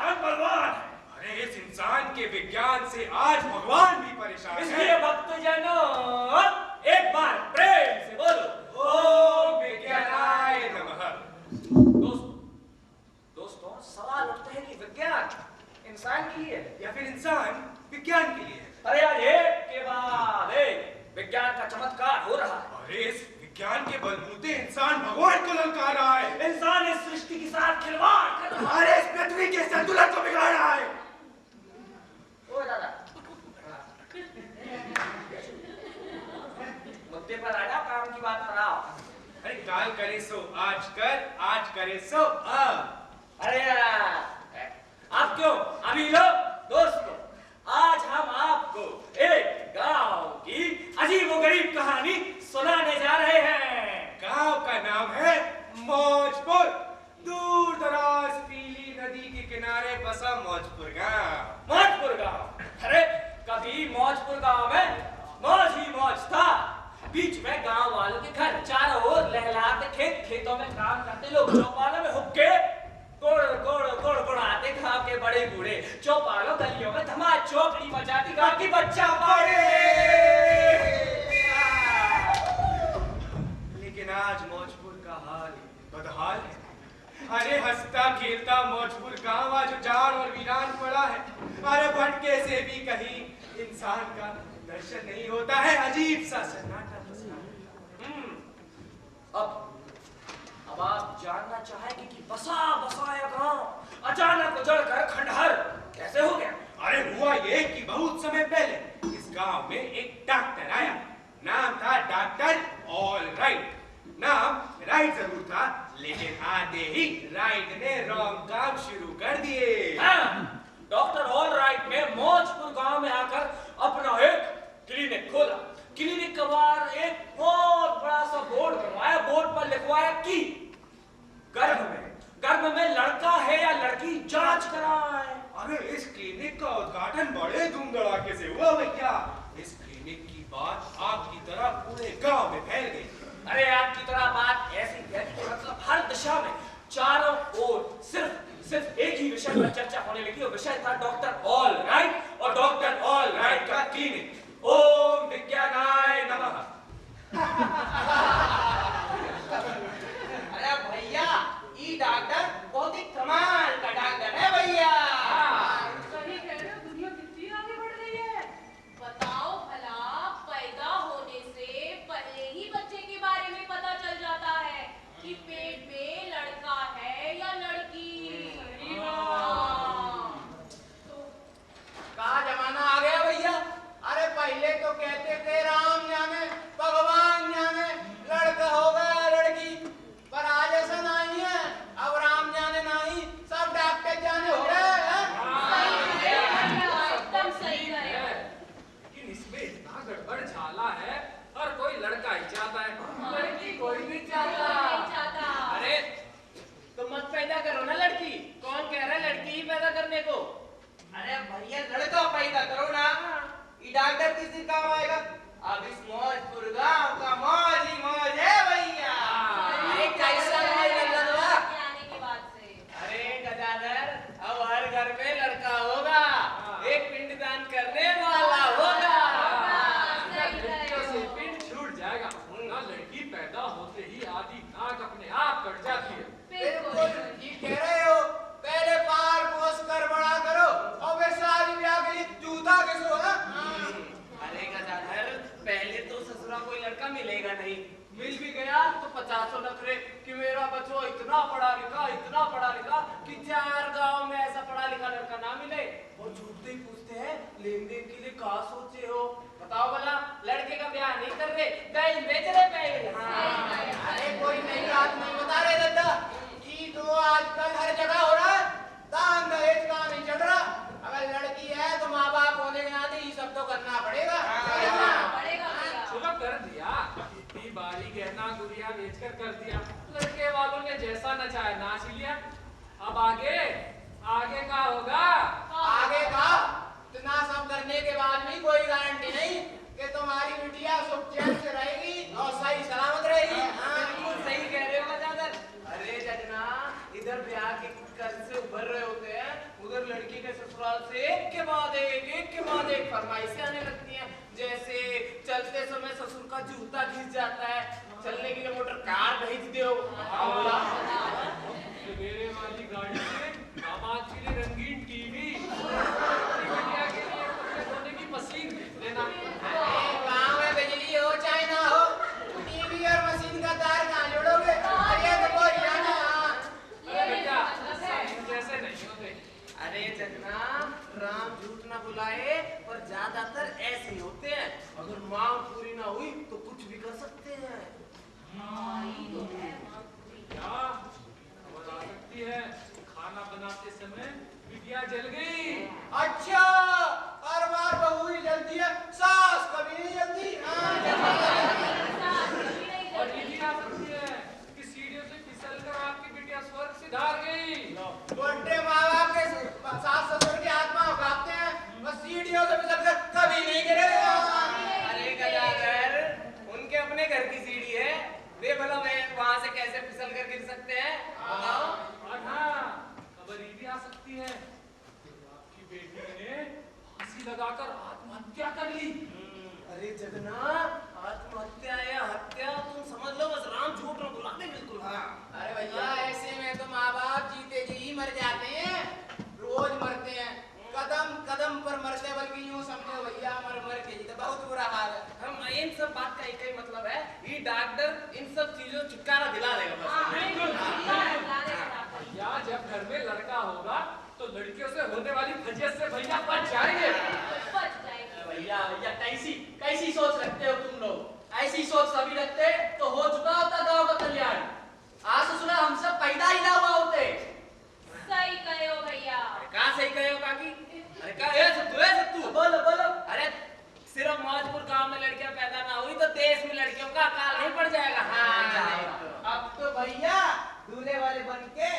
इंसान बलवान है। अरे इस इंसान के विज्ञान से आज भगवान भी परेशान है। इसलिए भक्तजनों एक बार प्रेम से बोलो ओम विज्ञानाय नमः। दोस्तों सवाल उठते हैं कि विज्ञान इंसान के लिए है या फिर इंसान विज्ञान के लिए है? अरे यार एक के बाद एक विज्ञान का चमत्कार हो रहा है। अरे इस विज्ञान के बलबूते इंसान भगवान को ललकार रहा है। इंसान इस सृष्टि के साथ खिलवाड़ कर रहा है। अरे इस पृथ्वी के संतुलन को बिगाड़ रहा है। ओ दादा मुद्दे पर आ जाओ, काम की बात पर आओ। अरे काल करे सो आज कर, आज करे सो अब। अरे यार आप क्यों अभी लोग दोस्तों, आज हम आपको एक गांव की अजीबोगरीब कहानी सुनाने जा रहे हैं। गांव का नाम है मौजपुर। दूर दराज पीली नदी के किनारे बसा मौजपुर गांव। मौजपुर गांव। अरे कभी मौजपुर गांव में मौज ही मौज था। बीच में गांव वालों के घर, चारों ओर लहलहाते खेत, खेतों में काम करते लोग, चौपालों में हुक्के गोड़ आते गांव के बड़े बूढ़े, चौपालों गलियों में धमाल चौकड़ी मचाती गांव की बच्चा पाड़े। लेकिन आज मौजपुर का हाल बदहाल है। अरे हंसता खेलता मौजपुर गांव आज उजाड़ और वीरान पड़ा है। अरे भटके से भी कहीं इंसान का दर्शन नहीं होता है। अजीब सा सन्नाटा पसरा है। अब आप जानना चाहेंगे कि बसा बसाया गांव अचानक उजड़कर खंडहर कैसे हो गया? अरे हुआ ये कि बहुत समय पहले इस गांव में एक डॉक्टर आया। नाम था डॉक्टर ऑल राइट। नाम राइट जरूर था, लेकिन आते ही राइट ने रॉन्ग काम शुरू कर दिए। डॉक्टर ऑल राइट ने मौजपुर गांव में आकर अपना एक क्लिनिक खोला। क्लिनिक के बाहर एक बहुत बड़ा सा बोर्ड बनवाया। बोर्ड पर लिखवाया कि गर्भ में लड़का है या लड़की जांच कराएं। अरे इस क्लिनिक का उद्घाटन बड़े धूम धड़ाके से हुआ भैया। इस क्लिनिक की बात आग की तरह पूरे गांव में फैल गई। अरे आग की तरह बात ऐसी फैली कि मतलब हर दिशा में चारों ओर सिर्फ एक ही विषय पर चर्चा होने लगी। और विषय था डॉक्टर ऑल राइट और डॉक्टर ऑल राइट का क्लिनिक। ओम विज्ञानाय नमः। अरे भैया ये डॉक्टर बहुत ही कमाल का डॉक्टर है भैया। सही कह रहे हो, दुनिया कितनी आगे बढ़ गई है। बताओ भला, पैदा होने से पहले ही बच्चे के बारे में पता चल जाता है कि पेट में लड़का है या लड़की। तो कहाँ जमाना आ गया भैया। अरे पहले तो कहते थे राम जाने भगवान जाने लड़का होगा या लड़की, पर आज ऐसा नहीं है। अब राम जाने नहीं, सब डॉक्टर जाने हो रहे हैं। एकदम सही है। लेकिन इसमें इतना गड़बड़ झाला है, हर कोई लड़का ही चाहता है, लड़की कोई नहीं चाहता। अरे तो मत पैदा करो ना लड़की। कौन कह रहा है लड़की ही पैदा करने को? अरे भैया लड़का पैदा करो ना। ये डॉक्टर किसी काम आएगा? अब इस मौजपुर गांव का मौज ही मौज है भैया। अरे कैसा मौज लल्ला। आने के बाद से अरे गजानर अब हर घर में लड़का होगा, एक पिंडदान करने वाला होगा। लड़कियों से पिंड छूट जाएगा ना। लड़की पैदा होते ही आधी नाक अपने आप कट जाती है। बिल्कुल ये कह रहे हो। पहले पार पोस कर बड़ा करो और वे शादी ब्याह के लिए जूता के सो ना। अरे गजानर पहले तो ससुरा कोई लड़का मिलेगा नहीं, मिल भी गया तो 50 नखरे कि मेरा बच्चों इतना पढ़ा लिखा कि 4 गांव में ऐसा पढ़ा लिखा लड़का ना मिले। और झूठते ही पूछते हैं लेन देन के लिए कहा सोचे हो? बताओ भला, लड़के का ब्याह नहीं कर रहे, बैल बेच रहे बैल। अरे कोई नई बात नहीं बता रहे दादा। ये तो आजकल हर जगह हो रहा है। दान दहेज का नहीं चल रहा। अगर लड़की है तो माँ बाप होने के नाते ये सब तो करना पड़ेगा। शुभ कर दिया, इतनी बारी गहना गुड़िया बेचकर कर दिया। लड़के वालों ने जैसा नचाया नाच लिया। अब आगे का होगा। आगे का इतना सब करने के बाद भी कोई गारंटी नहीं कि तुम्हारी बिटिया सुख चैन से रहेगी और सही सलामत रहेगी। बिल्कुल सही कह रहे हो गजानर। अरे जजना इधर ब्याह के कुछ कर्ज ससुराल से एक के बाद एक फरमाइशें आने लगती हैं। जैसे चलते समय ससुर का जूता घिस जाता है, चलने के लिए मोटर कार भेज दो। मेरे वाली गाड़ी में दामाद के लिए रंगीन टीवी, बिटिया के लिए कपड़े धोने की मशीन लेना। गाँव में बिजली हो चाहे ना हो, टीवी और मशीन का तार कहाँ जोड़ोगे? ये तो बोल जाना। बेटा जैसे नहीं होते। अरे जगना, राम झूठ ना बुलाए, पर ज्यादातर ऐसे ही होते हैं। अगर मांग पूरी ना हुई तो कुछ भी कर सकते हैं। क्या खबर आ सकती है? खाना बनाते समय बिटिया जल गई। अच्छा, हर बार बहू ही जलती है, सास कभी नहीं जलती। और ये भी आ सकती है कि सीढ़ियों से फिसल कर आपकी बिटिया स्वर्ग सिधार गई। बड़े माँ बाप के सास ससुर की आत्मा कांपते हैं, बस सीढ़ियों से फिसल कर कभी नहीं गिरे। अरे गदागर, उनके अपने घर की सीढ़ी है, वे भला वहां से कैसे फिसल कर गिर सकते हैं? बताओ। और हाँ, खबर ये भी आ सकती है कि आपकी बेटी ने फांसी लगाकर आत्महत्या कर ली। अरे जगना, आत्महत्या या हत्या तुम समझ लो, बस राम झूठ न बुला दे बिल्कुल। हाँ। अरे भैया, ऐसे में तो माँ बाप जीते जी ही मर जाते हैं, रोज मरते हैं, कदम कदम पर मरते, बल्कि यूं समझो भैया, मर मर के जीते, बहुत बुरा हाल है। हम इन सब बात का एक ही मतलब है, ये डॉक्टर इन सब चीजों से छुटकारा दिला देगा बस। या जब घर में लड़का होगा तो लड़कियों से होने वाली फजियत से भैया बच जाएंगे। भैया भैया कैसी सोच रखते हो तुम लोग? ऐसी सोच सभी रखते तो हो चुका होता गांव का कल्याण। आज ससुरा हम सब पैदा ही ना हुआ होते। सही कहे हो भैया। कहाँ सही कहे हो काकी? अरे कहाँ है सत्तू? बोलो बोलो। अरे सिर्फ मौजपुर गांव में लड़कियां पैदा ना हुई तो देश में लड़कियों का अकाल नहीं पड़ जाएगा। हाँ, अब तो भैया दूल्हे वाले बन के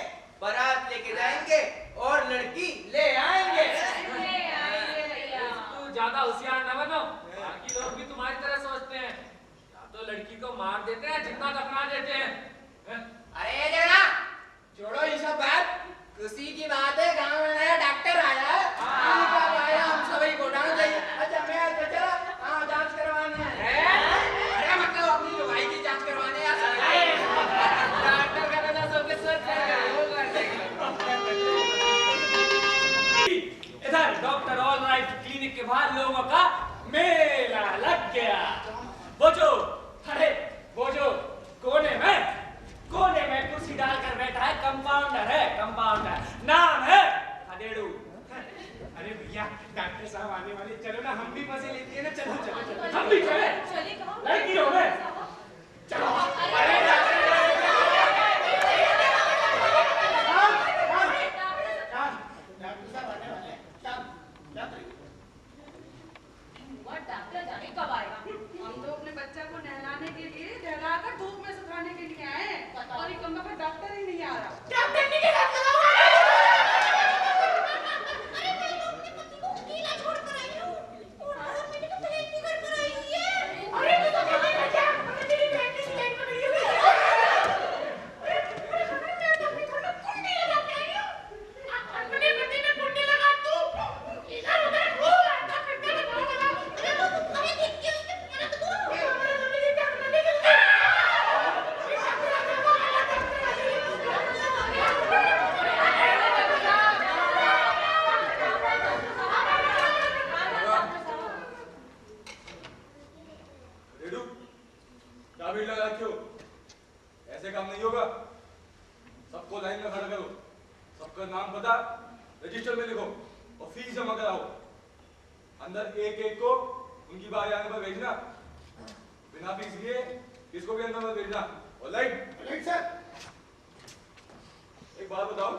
बारात लेके जाएंगे और लड़की ले आएंगे। भैया। तू ज्यादा होशियार न बनो, बाकी लोग भी तुम्हारी तरह सोचते हैं। या तो लड़की को मार देते हैं, जितना दफना देते हैं। अरे जगना, छोड़ो ये सब बात, खुशी की बात है, गांव में नया डॉक्टर आया है। हम सभी को डांस चाहिए। अच्छा मैं तो चला, हाँ जांच करवाने है। अरे मतलब अपनी भाई की जांच करवाने आ सकते हैं। डॉक्टर का तो सबके स्वस्थ करेगा, वो कर देगा। इधर डॉक्टर ऑल राइट क्लिनिक के बाहर लोगों का मेला लग गया। वो जो कोने में कुर्सी डालकर बैठा है, कंपाउंडर नाम है खदेड़ू। अरे भैया, डॉक्टर साहब आने वाले, चलो ना हम भी मजे लेते हैं ना। चलो हम भी चले, चले कहाँ? लड़की हो गए, चलो। डॉक्टर जाने कब आएगा? हम तो अपने बच्चा को नहलाने के लिए नहलाकर धूप में सुखाने के लिए आए हैं और ये कमरा पर डॉक्टर ही नहीं आ रहा। ऐसे काम नहीं होगा। सबको लाइन में खड़ा करो, सबका नाम पता रजिस्टर में लिखो और फीस जमा कराओ। अंदर एक एक को उनकी बारी आने पर भेजना, बिना फीस लिए किसको भी अंदर मत भेजना। और लाइट सर, एक बात बताओ,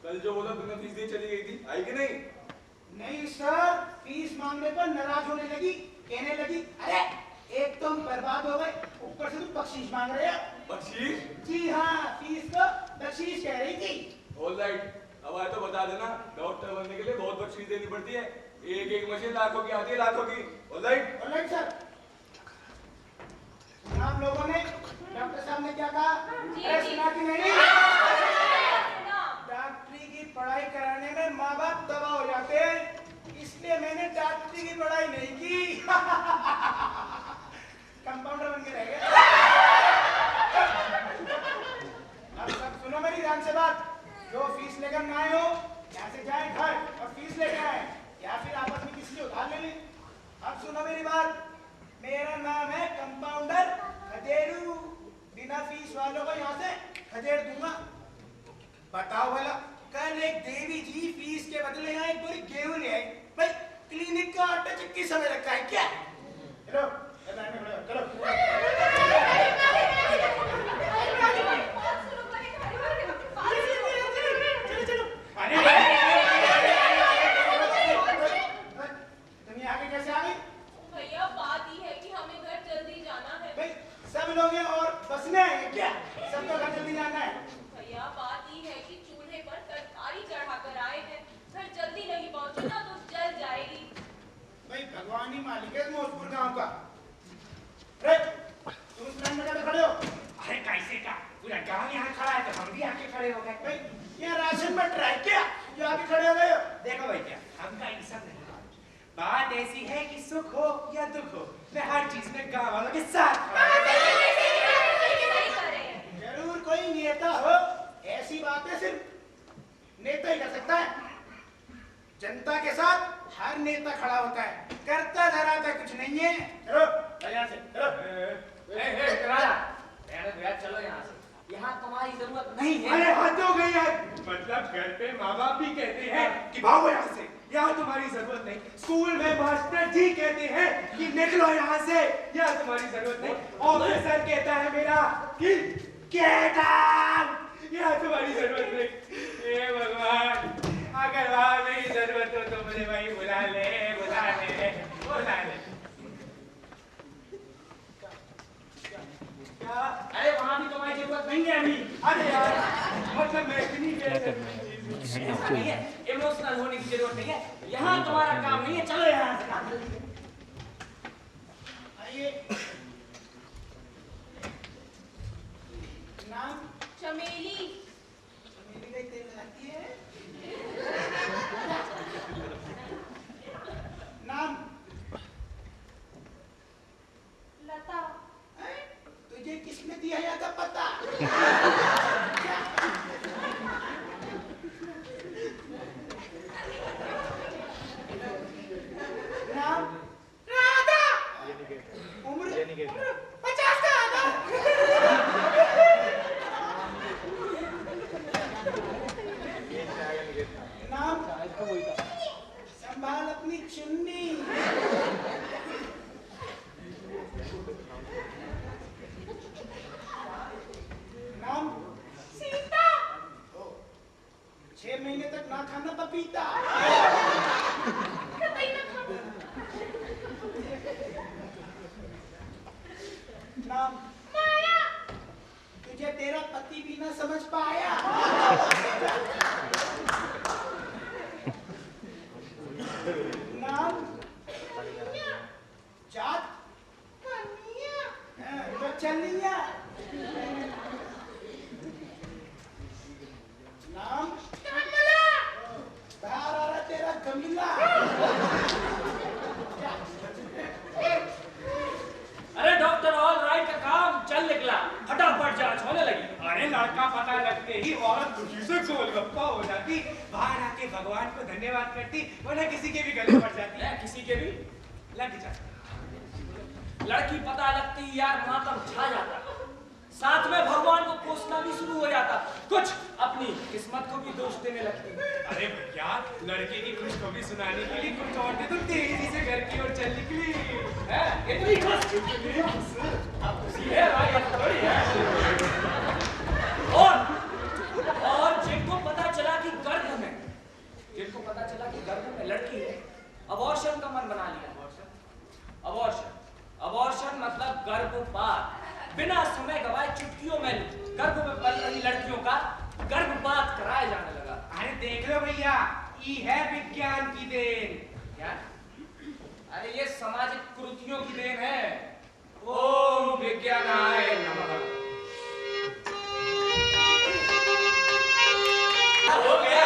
कल जो बोला बिना फीस दिए चली गई थी, आई कि नहीं? नहीं सर, फीस मांगने पर नाराज होने लगी, कहने लगी अरे एक तुम बर्बाद हो गए, ऊपर से तुम बख्शीश मांग रहे हो। बख्शीश? जी हाँ, फीस को बख्शीश कह रही थी। ऑलराइट, अब आए तो बता देना, डॉक्टर बनने के लिए बहुत बख्शीश देनी पड़ती है। एक एक मशीन लाखों की आती है, लाखों की। Alright alright sir. सुना आप लोगों ने डॉक्टर साहब ने क्या कहा? जी, अरे जी। सुना कि नहीं? सुना। डॉक्टरी की पढ़ाई कराने पढ़ाने में माँ बाप तबाह हो जाते हैं, इसलिए मैंने डॉक्टरी की पढ़ाई नहीं की। कंपाउंडर बन के रह गया। अब सब सुनो मेरी ध्यान से बात। जो फीस लेकर ना आए हो, यहाँ से जाए घर और फीस लेके आए, या फिर आपस में किसी से उधार ले लें। अब सुनो मेरी बात। मेरा नाम है कंपाउंडर खदेड़ू। बिना फीस वालों को यहाँ से खदेड़ दूंगा। बताओ भला, कल एक देवी जी फीस के बदले यहाँ एक बोरी गेहूं ले आई। भाई क्लिनिक का आटा चक्की समय रखा है क्या? चलो चलो तुम यहाँ आगे कैसे आ गई? भैया बात ही है कि हमें घर जल्दी जाना है। भाई सब लोग हैं और बसने आए हैं क्या? सबको घर जल्दी जाना है। भैया बात ही है कि चूल्हे पर तरकारी चढ़ाकर आए हैं, घर जल्दी नहीं पहुंची ना तो जल जाएगी। भाई भगवान ही मालिक है मौजपुर गांव का। अरे तुम स्टैंड में कैसे खड़े हो? अरे कैसे का पूरा गांव यहाँ खड़ा है तो हम भी आके खड़े हो गए। भाई यहाँ राशन में ट्राई क्या? जो आगे खड़े हो गए हो? देखो भैया, हमका ये सब नहीं मालूम। बात ऐसी है कि सुख हो या दुख हो, मैं हर चीज में गांव वालों के साथ खड़ा हूं। सही कर रहे हैं। जरूर कोई नेता हो, ऐसी बातें सिर्फ नेता ही कर सकता है। जनता के साथ हर नेता खड़ा होता है, करता धराता कुछ नहीं है। चलो यहाँ से चलो। चलो यहाँ से, यहाँ तुम्हारी जरूरत नहीं है। अरे हद हो गई है। मतलब घर पे माँ बाप भी कहते हैं कि भागो यहाँ से, यहाँ तुम्हारी जरूरत नहीं। स्कूल में मास्टर जी कहते हैं कि निकलो यहाँ से, यहाँ तुम्हारी जरूरत नहीं। ऑफिसर कहता है मेरा कि गेट आउट, यहाँ तुम्हारी जरूरत नहीं। हे भगवान, अगर वहाँ मेरी जरूरत हो तो मुझे वही बुला ले, बुला ले, बुला ले। अरे वहाँ भी तुम्हारी जरूरत नहीं है अभी। अरे यार, मतलब मैं इतनी देर से ऐसा नहीं है, इमोशनल होने की जरूरत नहीं है। यहाँ तुम्हारा काम नहीं है, चलो यहाँ से। आइए। नाम? चमेली। चमेली का तेल लगाती है। नाम? लता। तुझे किसने दिया या था पता? नाम? राधा। उम्र 50 का आधा। नाम? संभाल अपनी चुन्नी। नाम? सीता। 6 महीने तक ना खाना पपीता। नाम? माया। तुझे तेरा पति भी ना समझ पाया। नाम? जात? तो चलिया। नाम? बाहर आ रहा तेरा गमिला। अरे डॉक्टर ऑल राइट का काम चल निकला, फटाफट जांच होने लगी। अरे लड़का पता लगते ही औरत खुशी से गोलगप्पा हो जाती, बाहर आके भगवान को धन्यवाद करती, वरना किसी के भी गले पड़ जाती है। किसी के भी लग जाती। लड़की पता लगती यार मातम छा जाता, साथ में भगवान को कोसना भी शुरू हो जाता, कुछ अपनी किस्मत को भी दोष देने लगती। अरे भैया, लड़के की खुशखबरी सुनाने के लिए कुछ औरतें तो तेजी से घर की ओर चल निकली। इतनी खुश अब खुशी है भाई, अब थोड़ी है। और जिनको पता चला कि गर्भ में लड़की है, अबॉर्शन का मन बना लिया। अबॉर्शन मतलब गर्भपात। बिना समय गवाए चुटकियों में गर्भ में पल रही लड़कियों का गर्भपात कराया जाने लगा। अरे देख लो भैया, ये है विज्ञान की देन। क्या? अरे ये सामाजिक कुरीतियों की देन है। ओम विज्ञानाय नमः। हो गया।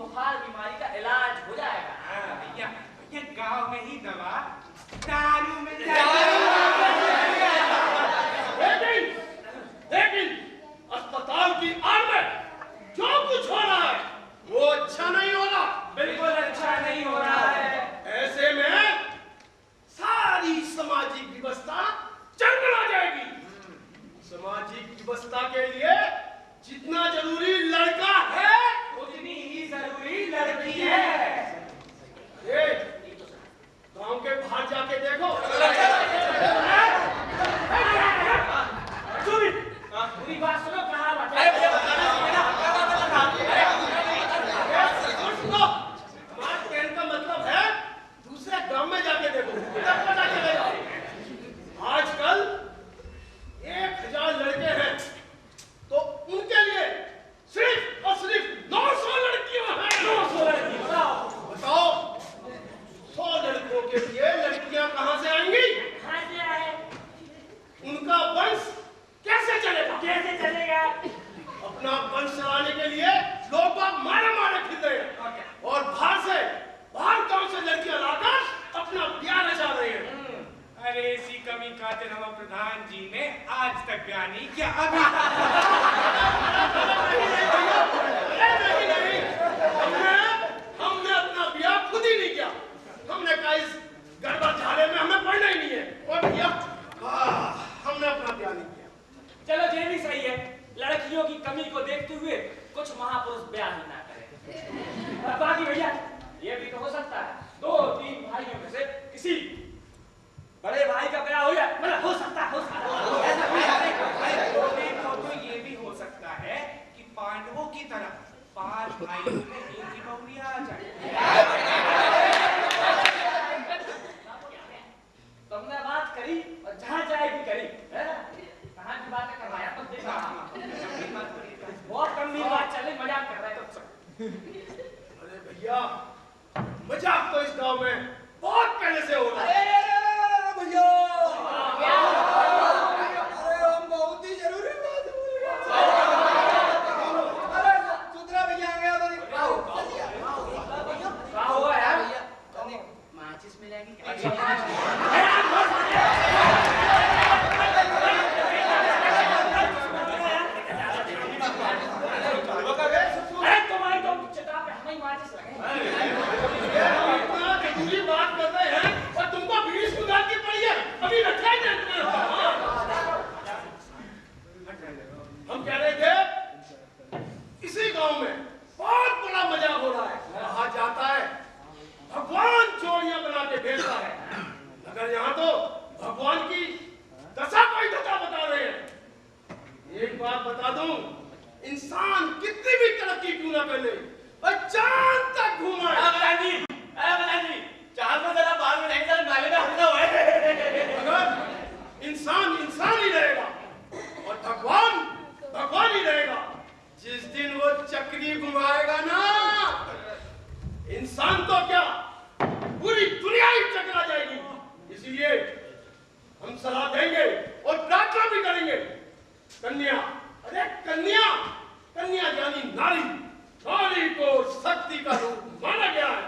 बुखार बीमारी का इलाज हो जाएगा। भैया भैया गांव में ही दवा दारू में लेकिन अस्पताल की आड़ में जो कुछ हो रहा है वो अच्छा नहीं हो रहा। बिल्कुल अच्छा नहीं हो रहा है। ऐसे में सारी सामाजिक व्यवस्था चरमरा जाएगी। सामाजिक व्यवस्था के लिए जितना जरूरी लड़का है उतनी ही जरूरी लड़की है। ये गांव के बाहर जाके देखो। पूरी बात सुनो, कहाँ बात है? हमारे कहने का मतलब है दूसरे गांव में जाके देखो, तब पता चलेगा। आजकल 1000 लड़के हैं तो उनके लिए सिर्फ और सिर्फ 900 लड़कियां हैं। 900 लड़कियां बताओ 100 लड़कों के लिए लड़कियां कहां से आएंगी? कहाँ से आए? उनका वंश कैसे चलेगा? कैसे चलेगा? अपना वंश चलाने के लिए लोग बाग मारे मारे फिर रहे हैं और बाहर गांव से लड़कियां लाकर अपना ब्याह रचा रहे हैं। अरे इसी कमी खातिर हम प्रधान जी ने आज तक ब्याह नहीं किया। अभी नहीं, हमने अपना ब्याह खुद ही नहीं किया। हमने कहा इस गड़बड़ झाड़े में हमें पढ़ना ही नहीं है और भैया हमने अपना ब्याह नहीं किया। चलो ये भी सही है, लड़कियों की कमी को देखते हुए कुछ महापुरुष ब्याह ही ना करें। बाकी भैया ये भी तो हो सकता है 2-3 भाइयों में से किसी बड़े भाई का ब्याह हो जाए, मतलब हो सकता है। तो ये भी हो सकता है कि पांडवों की तरह 5 भाइयों में एक ही बहुरिया आ जाए। तुमने बात करी और जहाँ जाएगी करी, कहाँ की बातें करवाया तुम देखा। बहुत गंभीर बात चले, मजाक कर रहे हो। अरे भैया मजाक तो इस गांव में बहुत पहले से हो रहा है। भैया अरे हम बहुत ही जरूरी बात भूल गए। अरे सुधरा भैया आ गया तो क्या हुआ यार? माचिस मिलेगी क्या? अरे तुम्हारी तो चिता पे हमें ही माचिस लगे। इतना जरूरी बात कर रहे हैं और तुमको बीड़ी सुधार की पड़ी है, अभी रखा ही नहीं। हम कह रहे थे इसी गांव में बहुत बड़ा मजाक हो रहा है। कहा जाता है भगवान जोड़ियां बना के भेजता है, मगर यहाँ तो भगवान की दशा को ही धक्का बता रहे हैं। एक बात बता दूं, इंसान कितनी भी तरक्की क्यों ना कर ले और चांद तक घूमे, चार में जरा बाल में नहीं चल नाले में हटना हुआ है। अगर इंसान ही रहेगा और भगवान ही रहेगा, जिस दिन वो चक्री घुमाएगा ना, इंसान तो क्या पूरी दुनिया ही चकरा जाएगी। इसलिए हम सलाह देंगे और प्रार्थना भी करेंगे। कन्या, अरे कन्या यानी नारी को शक्ति का रूप माना गया है।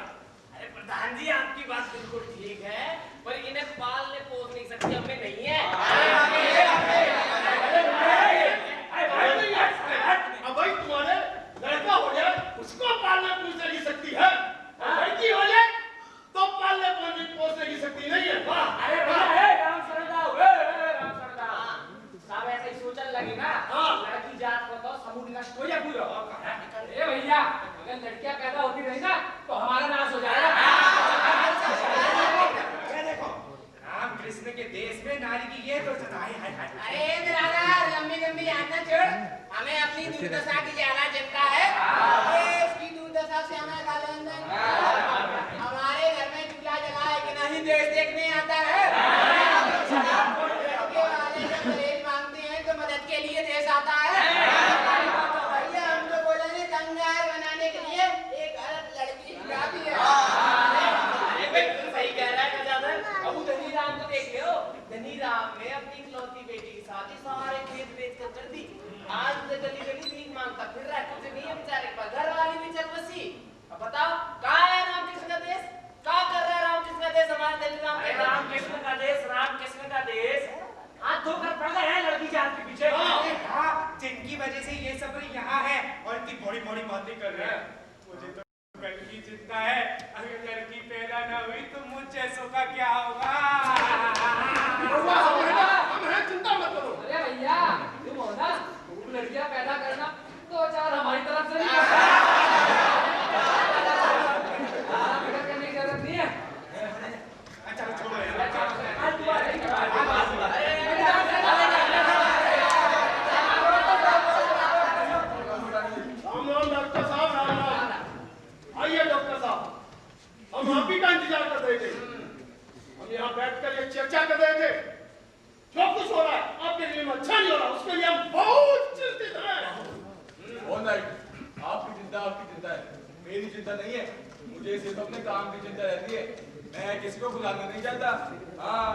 अरे प्रधान जी आपकी बात बिल्कुल ठीक है, पर इन्हें पालने पोस नहीं सकती हमें नहीं है। अब भाई तुम्हारे लड़का हो जाए उसको पालने पोसने की शक्ति है, और लड़की हो जाए तो पालने पोसने की शक्ति नहीं है। वाह! अरे राम सरदार, सब ऐसे ही सोचने लगी ना। लड़की जात को तो समूह नष्ट हो जाए पूरा। ए भैया, अगर लड़कियां पैदा होती रही ना तो हमारा नाश हो जाएगा। देखो राम कृष्ण के देश में नारी की ये तो सताई है। अरे बिरादर लंबी लंबी यातना छोड़, हमें अपनी दुर्दशा की ज्यादा चिंता है। ये इसकी दुर्दशा से हमें का लेन देन? हमारे घर में चूल्हा जला है कि नहीं देश देखने आता है। लड़के वाले जब दहेज मांगते हैं तो मदद के लिए देश आता है। भैया हम तो बोलेंगे कंगाल बनाने के लिए एक औरत लड़की काफी है। बिल्कुल सही कह रहा है गजाधर। अब धनीराम को देख लो, धनीराम ने अपनी इकलौती बेटी की शादी सारे खेत बेच कर दी। आज उसे गली गली भीख मांगता फिर रहा है, कुछ नहीं है बेचारे के पास, घर वाली भी मुझे तो कल की चिंता है, अगर लड़की पैदा ना हुई तो मुझ जैसों का क्या होगा? हमें चिंता मत करो। अरे भैया तुम हो ना, खूब लड़कियां पैदा करना, दो चार हमारी तरफ से भी फिक्र करने की जरूरत नहीं है। अच्छा छोड़ो यार। राम राम डॉक्टर साहब, राम राम। आइए डॉक्टर साहब, हम आप ही का इंतजार कर रहे थे। हम यहाँ बैठकर ये चर्चा कर रहे थे, जो कुछ हो रहा है आपके लिए में अच्छा नहीं हो रहा, उसके लिए हम बहुत चिंतित हैं। ऑल राइट, आपकी चिंता है, मेरी चिंता नहीं है। मुझे सिर्फ अपने काम की चिंता रहती है। मैं किसी को बुलाना नहीं चाहता। हाँ,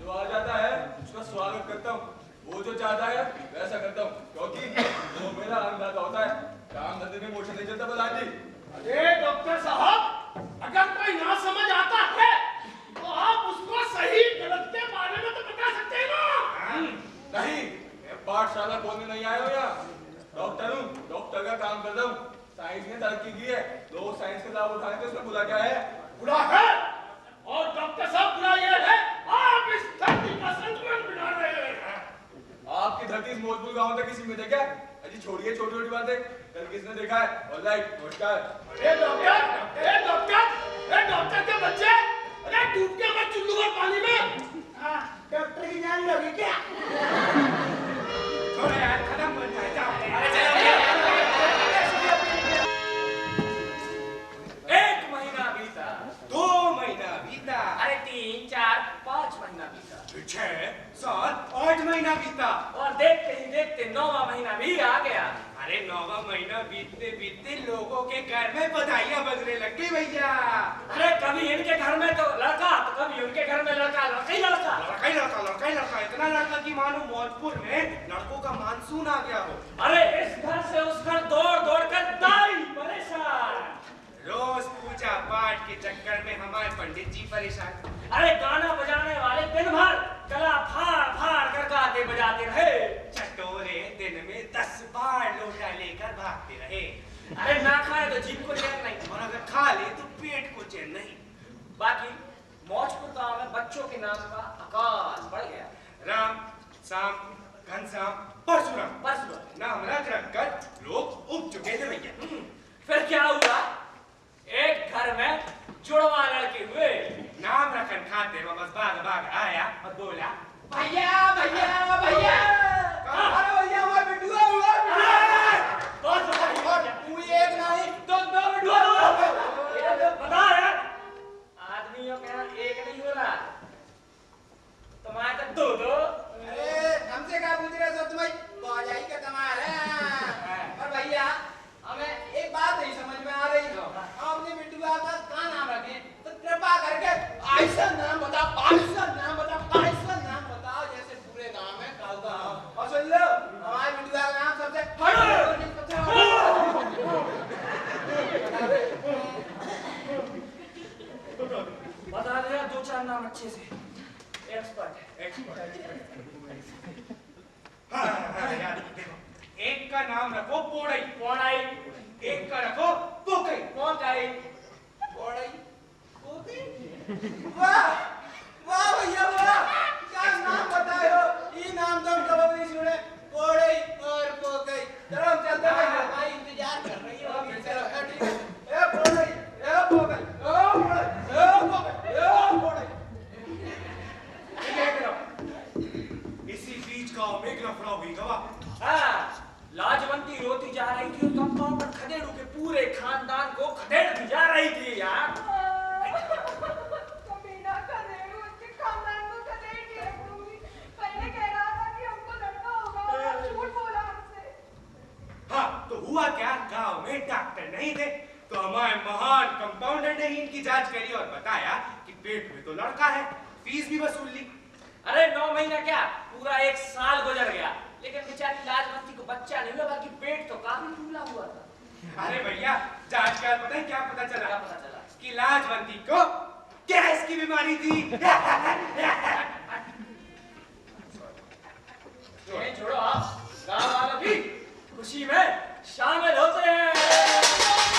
जो आ जाता है उसका स्वागत करता हूँ, वो जो चाहता है वैसा करता हूँ, क्योंकि वो मेरा अन्नदाता होता है। काम धंधे में मोशन नहीं चलता प्रधान जी। अरे डॉक्टर साहब, अगर कोई ना समझ आता है तो आप उसको सही गलत के बारे में तो बता सकते हैं ना। नहीं, मैं पाठशाला खोलने नहीं आया हूँ यहाँ। डॉक्टर हूँ, डॉक्टर का काम कर रहा हूँ। साइंस ने तरक्की की है, लोग साइंस का लाभ उठाने, तो उसमें बुरा क्या है? बुरा है, और डॉक्टर साहब बुरा ये है आप इस धरती का संतुलन बिगाड़ रहे हैं। आपकी धरती इस मोजपुर गांव तक किसी में देखा? अजी छोड़िए छोटी छोटी बातें, कल किसने देखा है? ऑलराइट, नमस्कार। ए डॉक्टर के बच्चे, अरे डूब के मत चुल्लू और पानी में। हाँ, डॉक्टर की जान लोगे क्या? छोड़ो यार, खत्म कर जाए, जाओ। एक महीना बीता, 2 महीना बीता, अरे 3, 4, 5 महीना बीता, 6, 7, 8 महीना बीता। और देखते ही देखते 9वां महीना भी आ गया। अरे 9वां महीना बीतते बीतते लोगों के घर में बधाइयां बजने लग गई भैया। अरे कभी इनके घर में तो लड़का, तो कभी उनके घर में लड़का, लड़का ही लड़का। लड़का ही लड़का, लड़का ही लड़का, इतना लड़का कि मानो मौजपुर में लड़कों का मानसून आ गया हो। अरे इस घर से उस घर दौड़ दौड़ कर दाई परेशान। रोज पूजा पाठ के चक्कर में हमारे पंडित जी परेशान। अरे गाना बजाने वाले दिन भर गला फाड़ फाड़ कर गाते बजाते रहे। चटोरे दिन में 10 बार लोटा लेकर भागते रहे। अरे ना खाए तो जीभ को चैन नहीं, और अगर खा ले तो पेट को चैन नहीं। बाकी मौजपुर गांव में बच्चों के नाम का आकाश बढ़ गया। राम, शाम, घनश्याम, परशुराम परसों नाम रख कर लोग उब चुके थे भैया। फिर क्या हुआ? एक घर में जुड़वा लड़के हुए। नाम रखन खाते में बस भाग भाग आया और बोला, भैया भैया भैया, अरे भैया मैं बिटुआ हुआ। बहुत तू एक नहीं तो 2 बिटुआ हुआ। बता यार, आदमियों के यहाँ एक नहीं हो रहा, तुम्हारे तक 2-2। अरे हमसे क्या पूछ रहे हो तुम? बाजाई का कमाल है। और भैया हमें एक बात नहीं समझ में आ रही, आपने बिटुआ का क्या नाम रखे, तो कृपा करके ऐसा नाम बताओ, ऐसा नाम बताओ, ऐसा नाम बताओ जैसे पूरे गांव में काऊ का नाम। और सुन लो, हमारे बिटुआ का नाम सबसे बता दे यार 2-4 नाम अच्छे से। एक्सपर्ट है। हाँ यार देखो, एक का नाम रखो पोड़ई, पौड़ाई, एक का रखो पोकई। पौड़ाई, ओड़ई ओके। वाह वाह भैया वाह, क्या नाम बताए हो, ये नाम तो हम कभी नहीं सुने। ओड़ई और पोकई। चलो हम चलते हैं भैया, भाई इंतजार कर रही हो। चलो ठीक है। ए पोड़ई, ए पोकई, ओ पोड़ई, ए पोकई, ए पोड़ई। इसी बीच गांव में एक लफड़ा हुई गवा। हाँ, लाजवंती रोती जा रही थी और कंपाउंडर खदेड़ू के पूरे खानदान को खदेड़ती जा रही थी यार। कमीना खदेड़ू उसके खानदान को खदेड़ दिया पूरी। पहले कह रहा था कि हमको लड़का होगा और झूठ बोला हमसे। हाँ तो हुआ क्या, गांव में डॉक्टर नहीं थे तो हमारे महान कंपाउंडर ने ही इनकी जांच करी और बताया कि पेट में तो लड़का है, फीस भी वसूल ली। अरे 9 महीना क्या, पूरा 1 साल गुजर गया, लेकिन बेचारी लाजवंती को बच्चा नहीं हुआ, बाकी पेट तो काफी फूला हुआ था। अरे भैया जांच कर पता है क्या पता चला? क्या पता चला? कि लाजवंती को गैस की बीमारी थी। छोड़ो आप, गांव वाले भी खुशी में शामिल होते हैं।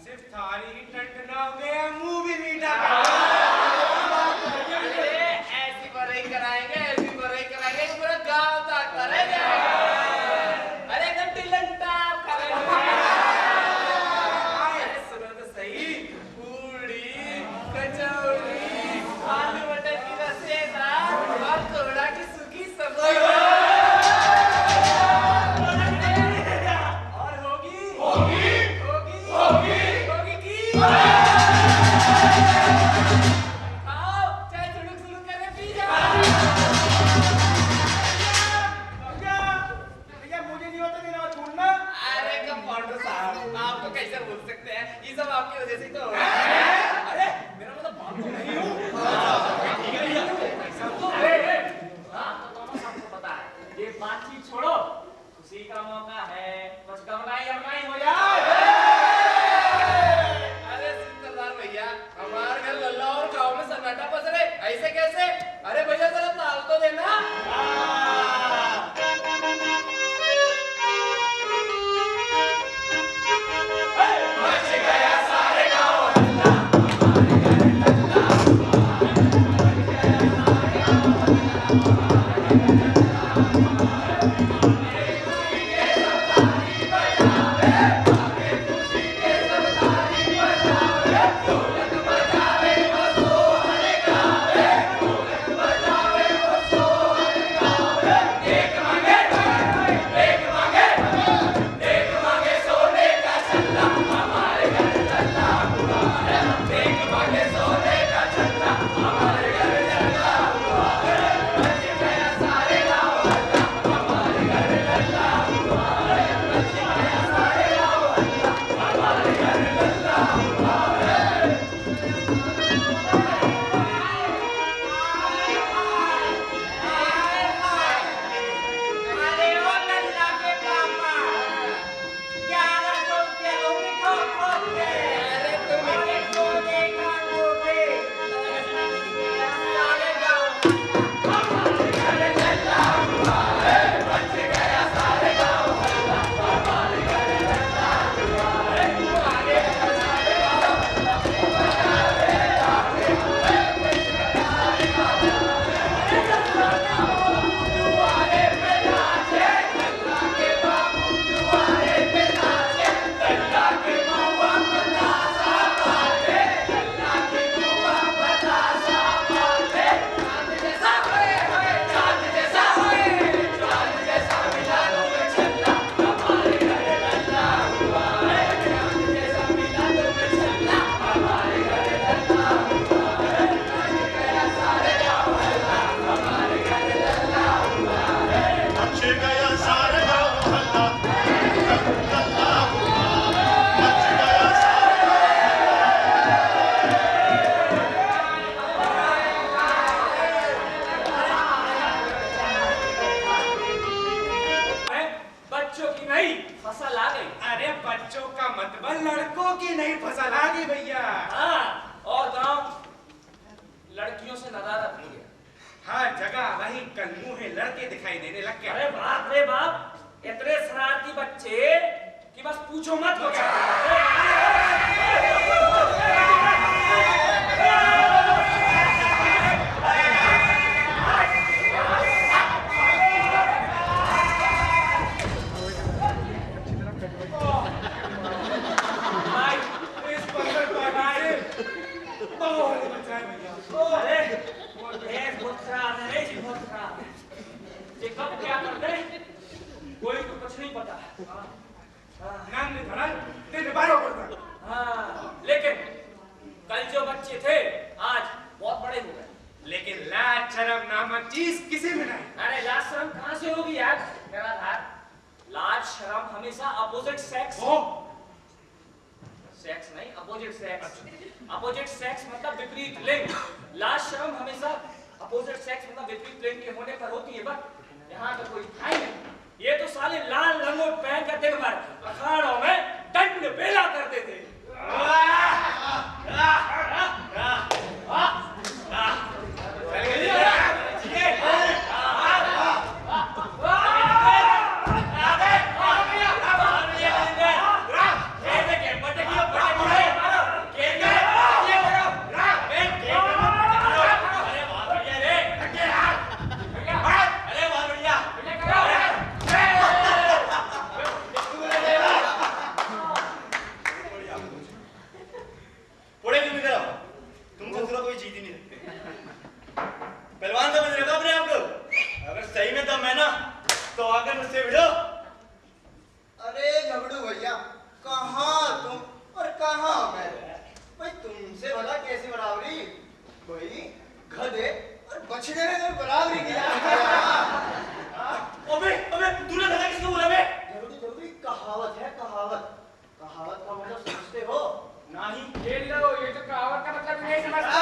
सिर्फ थारी ही टंटना हो गया, मुंह भी मीठा अरे ऐसी बरई कराएंगे, ऐसी बरई कराएंगे पूरा गांव तक करेंगे। अरे एकदम टिलन टाप करेंगे। अरे सुनो तो सही, पूड़ी, कचौड़ी, आलू मटर की रसेदार और तोड़ा की सूखी सब्जी। और होगी की। आओ चाय सुलुक करके पी जाओ। भैया मुझे नहीं होता देना छोड़ना। अरे कंपाउंडर साहब, आपको कैसे भूल सकते हैं? ये सब आपकी वजह से ही तो हो रहा है। अरे मेरा मतलब बात तो नहीं हूँ। हाँ तो दोनों सबको पता है, ये बातचीत छोड़ो, खुशी का मौका है, कुछ गमनाई हो जाए। अरे सिकंदर भैया, हमारे घर लल्ला और गांव में सन्नाटा पस रहे, ऐसे कैसे? अरे भैया जरा ताल तो देना। अरे ओ लल्ला के पापा, 1100 रुपया लोगे ठोक-ठोक के। अरे तुम्हें सोने का लोगे, सारे गाँव। मच गया सारा गाँव हल्ला, हल्ला हुआ, मच गया बच्चों की नहीं फसल आ गई। अरे बच्चों का मतलब लड़कों की नहीं फसल आ गई भैया। हाँ, और गांव लड़कियों से नदारत हो गया। हर जगह वही कलमुहे लड़के दिखाई देने लग गए। अरे बाप रे बाप, इतने शरारती बच्चे कि बस पूछो मत हो इस पंगल पार्टी से बहुत बचाए भैया। अरे बहुत खराब है, बहुत खराब है। ये कब क्या करते हैं कोई तो कुछ नहीं पता। नाम नहीं धरा, दिन बारो पड़ता। हाँ, लेकिन कल जो बच्चे थे आज बहुत बड़े हो गए। लेकिन लाज शर्म नामक चीज किसी में नहीं। अरे लाज शर्म कहाँ से होगी यार? लाज शर्म हमेशा अपोजिट सेक्स सेक्स नहीं, अपोजिट सेक्स। अपोजिट सेक्स मतलब विपरीत लिंग। लाज शर्म हमेशा अपोजिट सेक्स मतलब विपरीत लिंग के होने पर होती है। बट यहाँ तो कोई था ही नहीं। ये तो साले लाल लंगोट पहन कर दिन भर अखाड़ों में दंड बेला करते थे। बचने ने तो बराबरी किया। अबे अबे तूने गधा किसको बोला बे? जल्दी जल्दी कहावत है कहावत। कहावत का मतलब समझते हो? नहीं खेल लो, ये तो कहावत का मतलब नहीं समझता।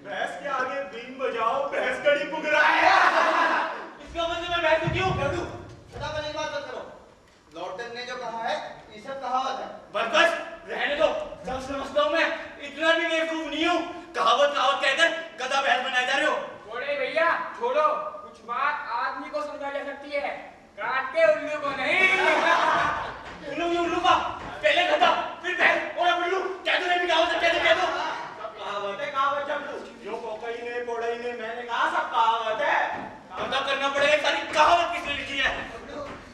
भैंस के आगे बीन बजाओ, भैंस कड़ी पुग रहा है। इसका मतलब मैं भैंस क्यों? लड्डू, सदा बने की बात मत करो। लॉर्डन ने जो कहा है, ये सब कहावत है। बस रहने दो, सब समझता हूँ मैं, इतना भी बेवकूफ नहीं हूँ। कहावत कहावत कहकर गधा भैंस बनाए जा रहे हो। छोड़े भैया छोड़ो, कुछ बात आदमी को समझा जा सकती है, काट के उल्लू को नहीं। उल्लू का पहले गधा फिर भैंस और अब उल्लू। कह दो भी कहावत है, कह दो। कहावत है कहावत जब जो कोकई ने पोड़ई ने मैंने कहा सब कहावत है। पता करना पड़ेगा सारी कहावत किसने लिखी है।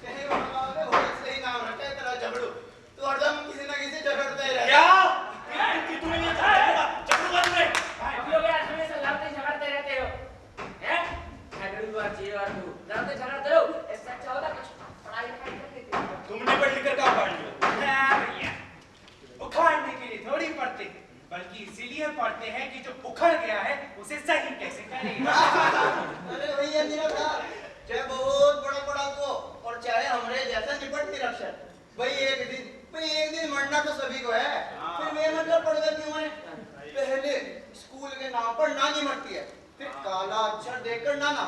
कहीं कहावत है, हो सही नाम रखा है तेरा झगड़ू। तू हरदम किसी न किसी झगड़ता ही रहता है। क्या तूने ये झगड़ूंगा तुम्हें? अभी हो गया, हमेशा लड़ते झगड़ते रहते हो, हैं? झगड़ू और जी और तू लड़ते झगड़ते हो, ऐसा अच्छा होता कुछ पढ़ाई लिखाई कर लेते। तुमने पढ़ लिख कर कहाँ पढ़ लिया? भैया उखाड़ने के लिए थोड़ी पढ़ते, बल्कि इसीलिए पढ़ते हैं कि जो उखड़ गया है उसे सही कैसे करें। अरे भैया निरक्षर, चाहे बहुत बड़ा बड़ा को और चाहे हमरे जैसा निपट निरक्षर, भाई एक दिन मरना तो सभी को है। फिर मैं मतलब पढ़कर क्यों है? पहले स्कूल के नाम पर नानी मरती है, फिर काला अक्षर देखकर नाना,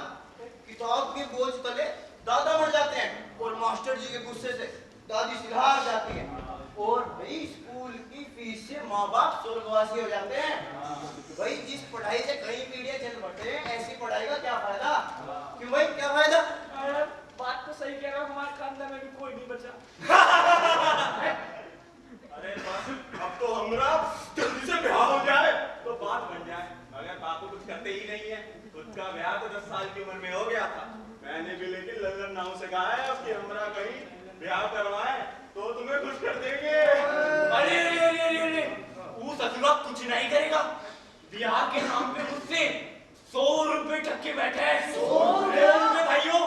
किताब के बोझ तले दादा मर जाते हैं और मास्टर जी के गुस्से से दादी सिधार जाती है, और भाई स्कूल की फीस से माँ बाप स्वर्गवासी हो जाते हैं। भाई जिस पढ़ाई से कई पीढ़ियां चल पड़ते हैं, ऐसी पढ़ाई का क्या फायदा? क्यों भाई क्या फायदा? बात तो सही कह रहा हूँ, हमारे खानदान में भी कोई नहीं बचा। अरे बस अब तो हमरा जल्दी से ब्याह हो जाए तो बात बन जाए, मगर बापू कुछ करते ही नहीं है। खुद का ब्याह तो 10 साल की उम्र में हो गया था। मैंने भी लेकिन लल्लन नाव से कहा है अब कि हमरा कहीं ब्याह करवाए तो तुम्हें खुश कर देंगे। अरे अरे अरे अरे अरे, वो ससुरा कुछ नहीं करेगा। ब्याह के नाम पे मुझसे 100 रुपए ठक्के बैठे हैं। 100 रुपए भाइयों,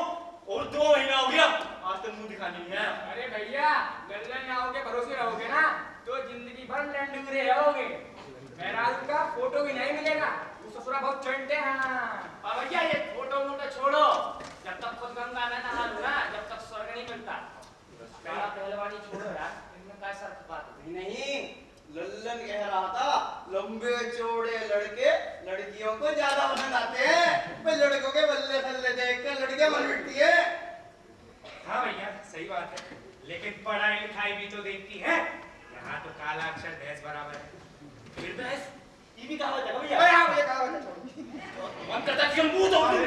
और 2 महीना हो गया आज तक मुंह दिखाने नहीं आया। अरे भैया लल्लन नाव के भरोसे रहोगे ना तो जिंदगी भर लंडूरे रहोगे। मेहरारू का फोटो भी नहीं मिलेगा, वो ससुरा बहुत चंटे हैं। अब भैया ये फोटो मोटो छोड़ो, जब तक खुद गंगा में नहा लो ना, जब तक स्वर्ग नहीं मिलता। पहला पहलवानी छोड़ो यार, इनमें क्या सर बात है? नहीं, लल्लन कह रहा था लंबे चौड़े लड़के लड़कियों को ज्यादा पसंद आते हैं। भाई लड़कों के बल्ले थल्ले देखकर लड़कियां मन मिटती है। हाँ भैया सही बात है, लेकिन पढ़ाई लिखाई भी तो देखती है। यहाँ तो काला अक्षर भैंस बराबर है। फिर भैंस ये भी कहावत है भैया। अरे हाँ भैया कहावत है, छोड़ो। मन करता कि हम मुंह तोड़ दूं।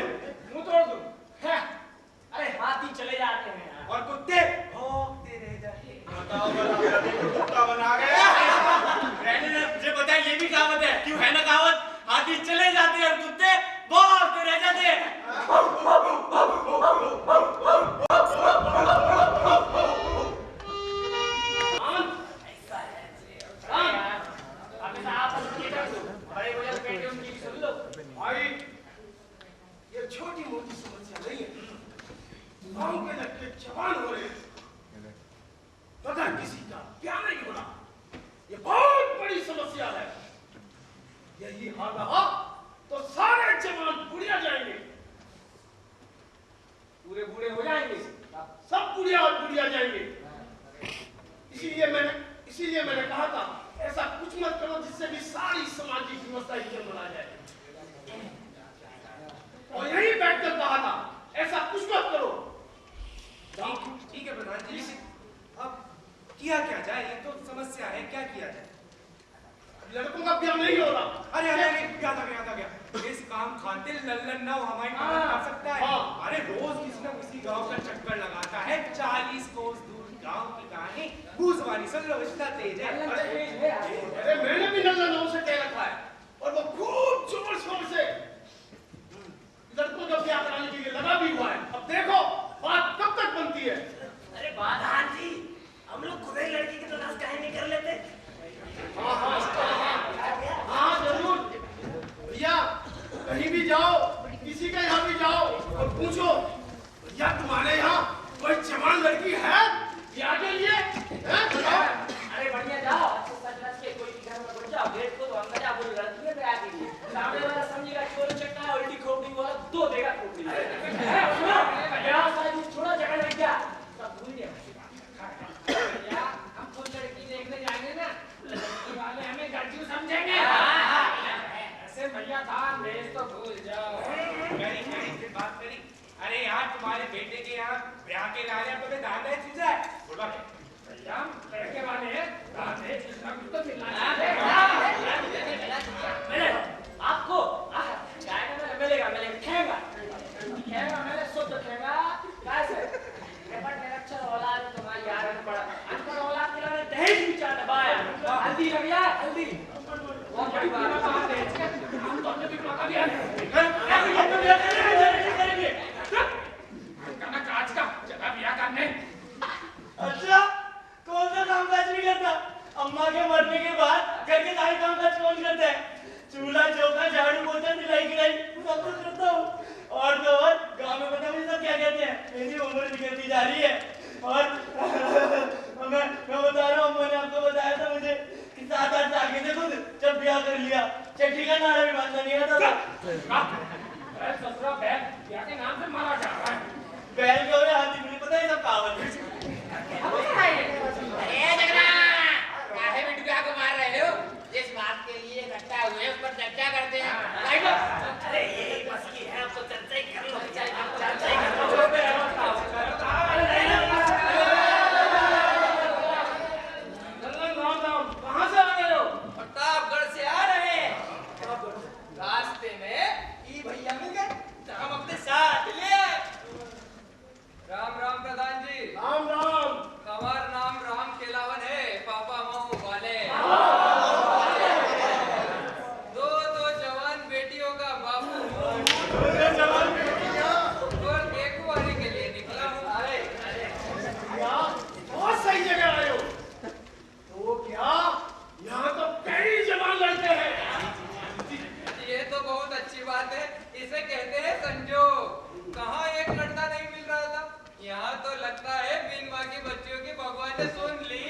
मुंह तोड़ दूं। हैं? अरे हाथी चले जाते हैं यार। और कुत्ते भौंकते रह जाते हैं। बताओ बना कुत्ता बना गया। रहने दे, मुझे पता है ये भी कहावत है। क्यों है ना कहावत? हाथी चले जाते हैं और कुत्ते भौंकते रह जाते हैं। बड़े बुजुर्ग बेटे उनकी भी सुन लो। भाई ये छोटी मोटी समस्या नहीं है, गांव के लड़के जवान हो रहे हैं, पता किसी का क्या नहीं हो रहा, ये बहुत बड़ी समस्या है। यही हाल रहा तो सारे जवान बुढ़िया जाएंगे, पूरे बूढ़े हो जाएंगे। सब बुढ़िया और बुढ़िया जाएंगे। इसीलिए मैंने कहा था ऐसा कुछ मत करो जिससे भी सारी सामाजिक व्यवस्था ही बना जाए। और यही बैठकर कहा था ऐसा कुछ मत करो। ठीक है प्रधान जी, अब किया क्या जाए? ये तो समस्या है, क्या किया जाए? लड़कों का ब्याह नहीं हो रहा। अरे अरे अरे याद आ गया। इस काम खातिर लल्लन नाव हमारी मदद कर सकता है। हाँ। अरे रोज किसी न किसी गांव का चक्कर लगाता है। 40 कोस दूर गांव की कहानी भूसवारी सुन लो, इतना तेज है। अरे मैंने भी नल्ला नाव से कह रखा है और वो खूब जोर शोर से लड़कों का ब्याह कराने के लिए लगा भी हुआ है। अब देखो बात कब तक बनती है। अरे प्रधान जी, हम लोग खुद ही लड़की की तलाश काहे नहीं कर लेते? हाँ जरूर भैया, कहीं भी जाओ, किसी के यहाँ भी जाओ और पूछो भैया तुम्हारे यहाँ कोई जवान लड़की है ब्याह के लिए? हैं? बताओ। अरे बढ़िया जाओ, क्यों समझेंगे? ऐसे भैया था देश तो भूल जाओ। करी फिर बात करी। अरे यार तुम्हारे बेटे के यहाँ ब्याह के लाने तो मैं दादा चीज है। बोला भैया हम लड़के वाले हैं, दादा चीज का कुछ तो मिलना चाहिए। आपको मिलेगा खेगा मैंने शुद्ध खेगा कैसे बट मेरा अच्छा औलाद तुम्हारी यार पड़ा अनपढ़ औलाद के लिए दहेज भी चाह दबाया हल्दी लग गया हल्दी बहुत बड़ी बात है हम तो अपने भी मौका दिया करेंगे कहना काज का चला ब्याह करने। अच्छा कौन सा काम काज नहीं करता अम्मा के मरने के बाद घर के सारे काम काज कौन करता है चूल्हा चौका झाड़ू पोछा सिलाई गिलाई सब कुछ करता हूँ और तो और गांव में पता मुझे सब क्या कहते हैं मेरी उम्र निकलती जा रही है और मैं बता रहा हूँ अम्मा ने आपको बताया था मुझे कि 7-8 साल के थे खुद जब ब्याह कर लिया चट्टी का नारा भी बांधना नहीं आता था ससुरा बैल ब्याह के नाम से मारा जा रहा है। बैल के और हाथी मुझे पता है सब कहावत है अरे जगन्नाथ, काहे बिटिया को मार रहे हो? जिस बात के लिए इकट्ठा हुए उस पर चर्चा करते हैं। अरे यही बस की है अब तो चर्चा ही कर लो कहाँ से आ रहे हो? प्रतापगढ़ से आ रहे हैं। रास्ते में ई भैया मिल गए तो हम अपने साथ ले आए। राम राम प्रधान जी। राम राम। हमारा नाम राम केलावन है पापा मामू वाले दो जवान बेटियों का बापू और देखभाली के लिए निकला हूँ। बहुत सही जगह आए हो। तो क्या यहाँ तो कई जवान लड़के हैं। ये तो बहुत अच्छी बात है इसे कहते हैं संजोग। कहाँ एक लड़का नहीं मिल रहा था यहाँ तो लगता है बिन माँ की बच्चियों की भगवान ने सुन ली।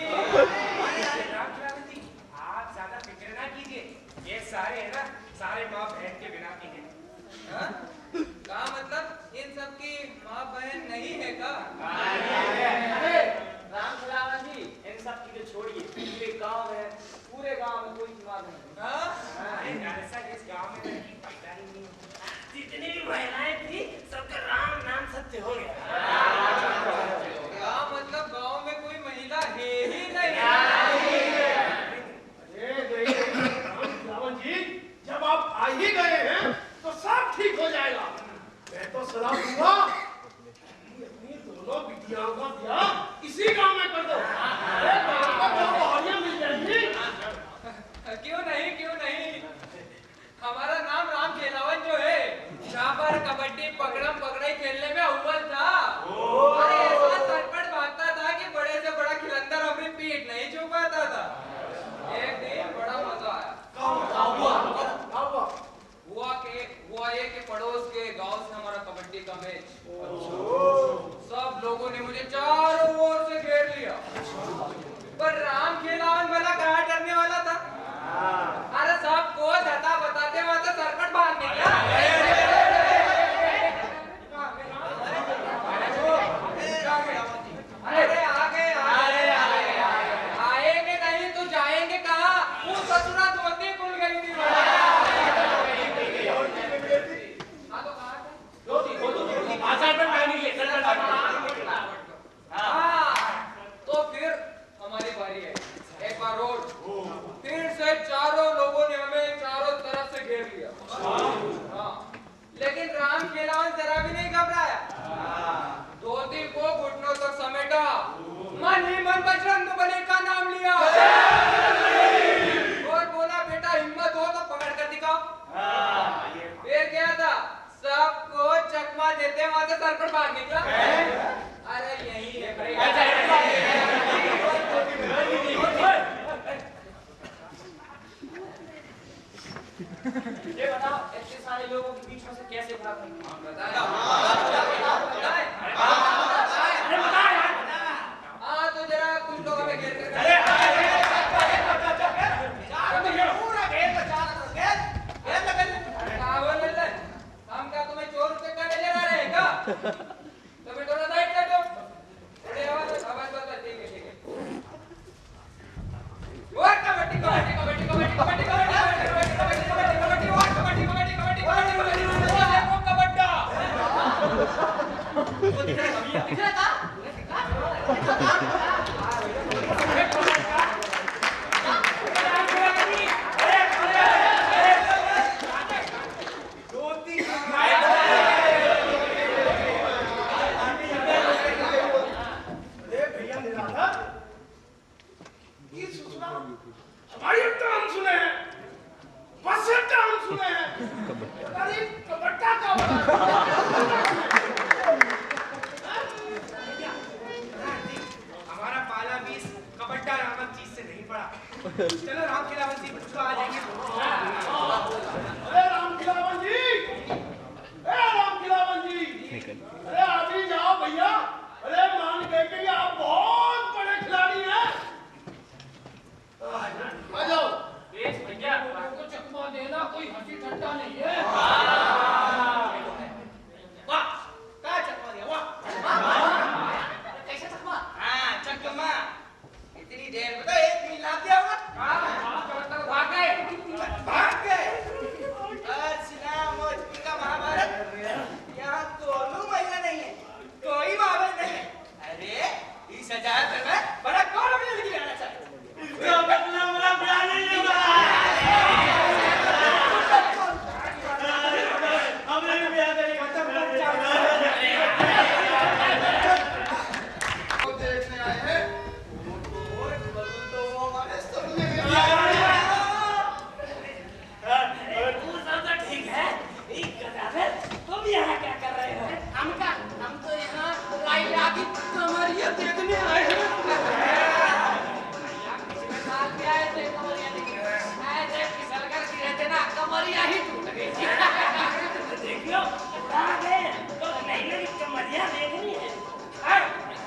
आप ज्यादा फिक्र ना कीजिए ये सारे है ना सारे माँ बहन के बिना के हैं। हाँ? कहा मतलब इन सब की माँ बहन नहीं है का? अरे राम खिलावन जी इन सब की तो छोड़िए पूरे गांव में कोई दिमाग नहीं हाँ? अरे दरअसल इस गांव में लड़की पैदा ही नहीं। जितनी भी महिलाएं थी सबका राम नाम सत्य हो गया क्या मतलब गांव में कोई महिला है ही नहीं? रावण जी जब आप आ ही गए हैं तो सब ठीक हो जाएगा। मैं तो सलाह दूंगा कि अपनी दोनों बिटियाओं का ब्याह इसी गांव में कर दो। अरे गांव का तो बहालियां मिल जाएंगी। क्यों नहीं हमारा नाम राम केलावन जो है यहाँ पर कबड्डी पकड़म पकड़ाई खेलने में अव्वल था। अरे ऐसा सरपट भागता था कि बड़े से बड़ा खिलंदर अपनी पीठ नहीं छू पाता था। एक दिन बड़ा मजा आया। हुआ ये कि पड़ोस के गांव से हमारा कबड्डी का मैच सब लोगों ने मुझे चारों ओर से घेर लिया पर राम केलावन भला कहाँ डरने वाला था। अरे सबको धता बताते वहां से सरपट भाग निकला। अरे आएंगे नहीं तो जाएंगे कहाँ? वो ससुरा धोती खुल गई थी। हाँ तो फिर हमारी बारी है। एक बार रोड फिर से चारों लोगों ने हमें चारों तरफ से घेर लिया। हाँ लेकिन राम केलावन जरा भी नहीं घबराया। धोती को घुटनों तक समेटा मन ही मन बजरंगबली का नाम लिया और बोला बेटा हिम्मत हो तो पकड़ कर दिखाओ। फिर क्या था सबको चकमा देते वहां से सर पर भाग निकला। अरे यही है ये बताओ इतने सारे लोगों के बीच में से कैसे भागा? हाँ तो जरा कुछ लोग हमें घेर कर हम क्या तुम्हें चोर चक्का नजर आ रहे हैं क्या? तुम्हें थोड़ा साइड कर दो। ठीक है और कबड्डी कबड्डी कबड्डी कबड्डी कबड्डी हवाई अड्डा हम सुने हैं, बस अड्डा हम सुने हैं, अरे कबड्डा का हमारा पाला बीस कबड्डा नामक चीज से नहीं पड़ा। चलो राम खिलावन जी तो आ जाएंगे। अरे राम खिलावन जी, अरे राम खिलावन जी, अरे अभी जाओ भैया। अरे मान गए कि आप बहुत बड़े खिलाड़ी हैं। आ जाओ। बेच भैया को चकमा देना कोई हंसी ठट्टा नहीं है। वाह, क्या चकमा दिया वाह। कैसे चकमा? हाँ चकमा। इतनी देर में तो एक दिन ला दिया होगा। भाग गए। भाग गए। अर्चना मौजपुर का महाभारत। यहाँ दोनों महिला नहीं है, कोई महाभारत नहीं है। अरे इस 1000 रुपए में बड़ा कौन अपनी जिंदगी आना चाहिए। इसका मतलब बड़ा बड़ा नहीं है। हमने भी ब्याह करेंगे तो वो देखने आए हैं। ठीक है, तुम यहाँ क्या कर रहे हो? हम तो यहाँ लाइला की कमरिया देखने आए हैं। साथ में आए थे कमरिया देखने। ऐसे फिसल कर गिरे थे ना, कमरिया ही टूट गई थी। देखियो, आ गए, तो नहीं लगी कमरिया देखनी है।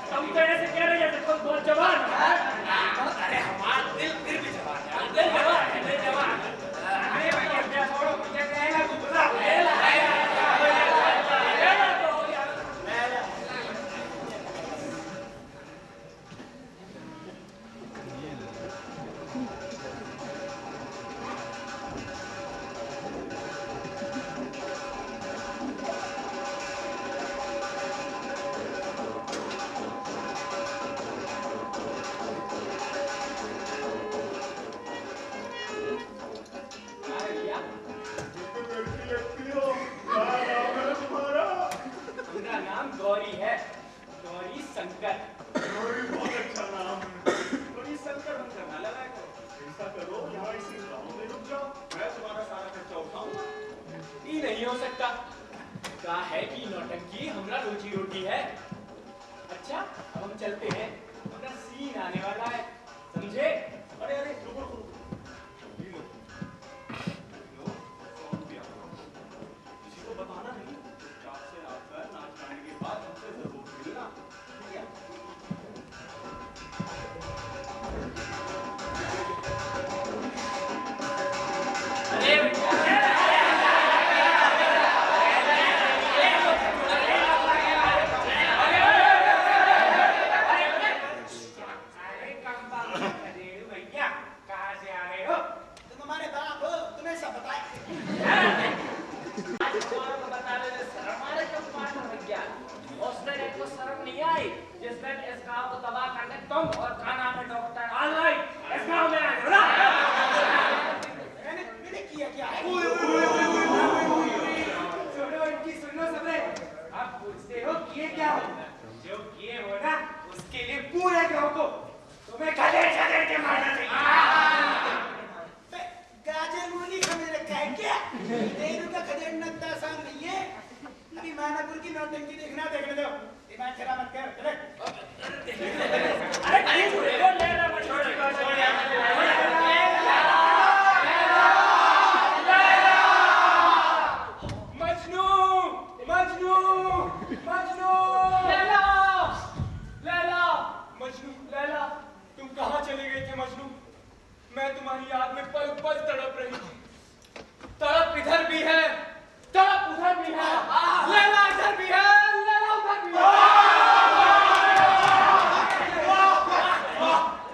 तुम तो ऐसे कह रहे हो तुम बहुत जवान हो। अरे हमारा दिल फिर भी जवान है। दिल जवान है, दिल जवान है। अरे भैया क्या छोड़ो, मुझे कहना तू बुला ले ला। मेरा नाम गौरी है, गौरी शंकर। बहुत अच्छा नाम है। गौरी शंकर हम करना लगा करो। ऐसा करो यहाँ इसी गाँव में रुक जाओ, मैं तुम्हारा सारा खर्चा उठाऊंगा। ये नहीं हो सकता। क्या है कि नौटंकी हमरा रोजी रोटी है। अच्छा, अब हम चलते हैं, अपना सीन आने वाला है, समझे? अरे अरे रुको रुको। ये लो, 100 रुपया। किसी को बताना नहीं। चुपचाप से आकर नाच गाने के बाद हमसे जरूर मिलना, ठीक है? भैया कहाँ से आ रहे हो? तुम हमारे बाप हो, तुम्हें सब बताए। आज तुम्हारे को बताने में शर्म आ रही है तुम्हारे भैया। उस दिन एक को शर्म नहीं आई जिस दिन इस गांव को तबाह करने तुम और का नाम है डॉक्टर ऑलराइट इस गांव में आए हो ना? मैंने किया क्या है? सुनो इनकी, सुनो सबे। आप पूछते हो किए क्या हो? जो किए हो ना, उसके लिए पूरे गांव को तुम्हें खदेड़ खदेड़ के मारना चाहिए। गाजर मूली हमें रखा है क्या? देरू का खदेड़ना इतना आसान नहीं है। अभी मानापुर की नौटंकी देखने दो। दिमाग खराब मत कर, चले। अरे नहीं छोड़ेगा, ले ला मत छोड़ेगा। मजनू, मजनू, मजनू। लैला, लैला, मजनू, लैला, तुम कहाँ चले गए थे मजनू? मैं तुम्हारी याद में पल पल तड़प रही थी। तड़प इधर भी है, तड़प उधर भी है, लैला इधर भी है, लैला उधर भी है।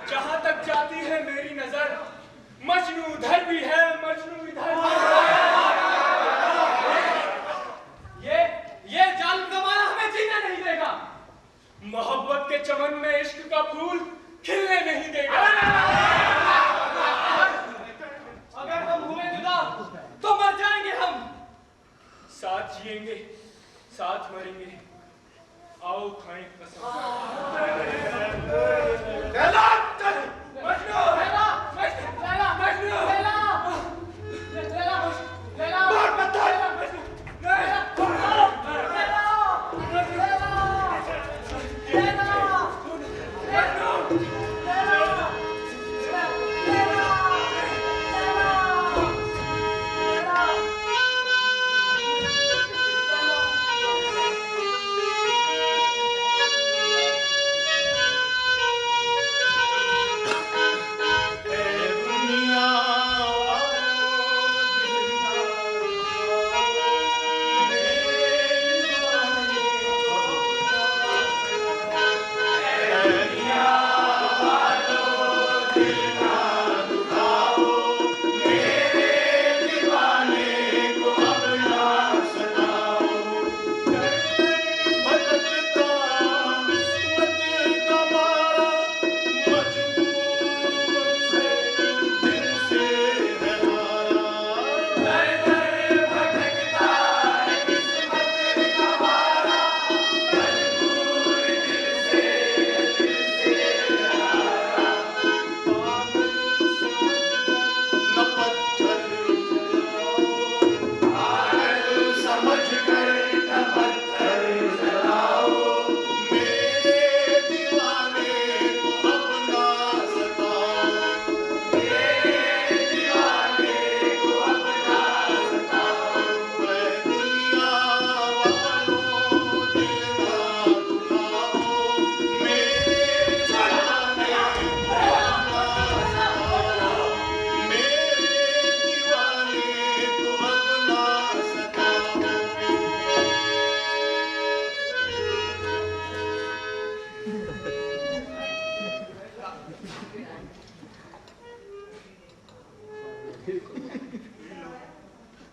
जहाँ तक जाती है मेरी नजर, मजनू उधर भी है, मजनू इधर भी है। ये जालिम ज़माना हमें जीने नहीं देगा। मोहब्बत के चमन में इश्क का फूल खिलने नहीं देगा। अगर हम हुए जुदा तो मर जाएंगे हम। साथ जिएंगे, साथ मरेंगे। आओ खाएं कसम। लैला, मजनू, लैला, मजनू, लैला।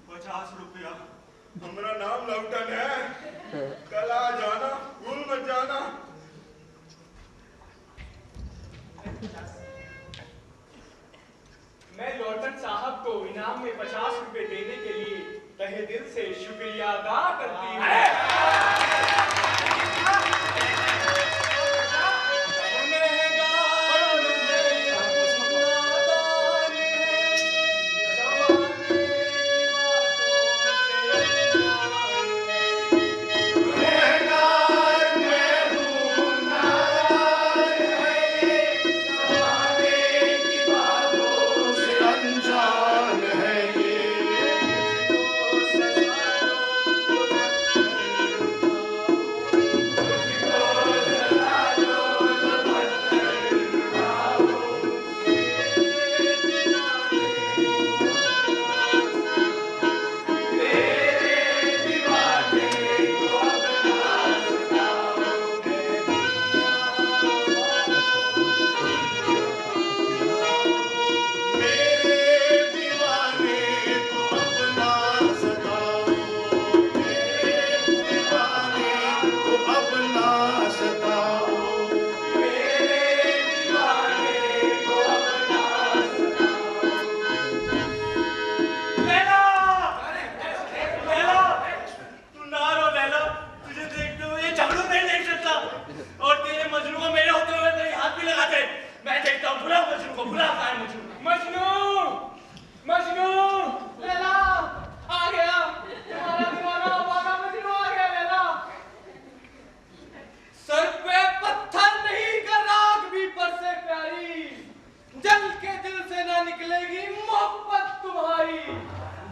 50 रुपया हमारा नाम लौटन है, कल आ जाना, भूल मत जाना। मैं लौटन साहब को इनाम में 50 रुपए देने के लिए तहे दिल से शुक्रिया अदा करती हूँ।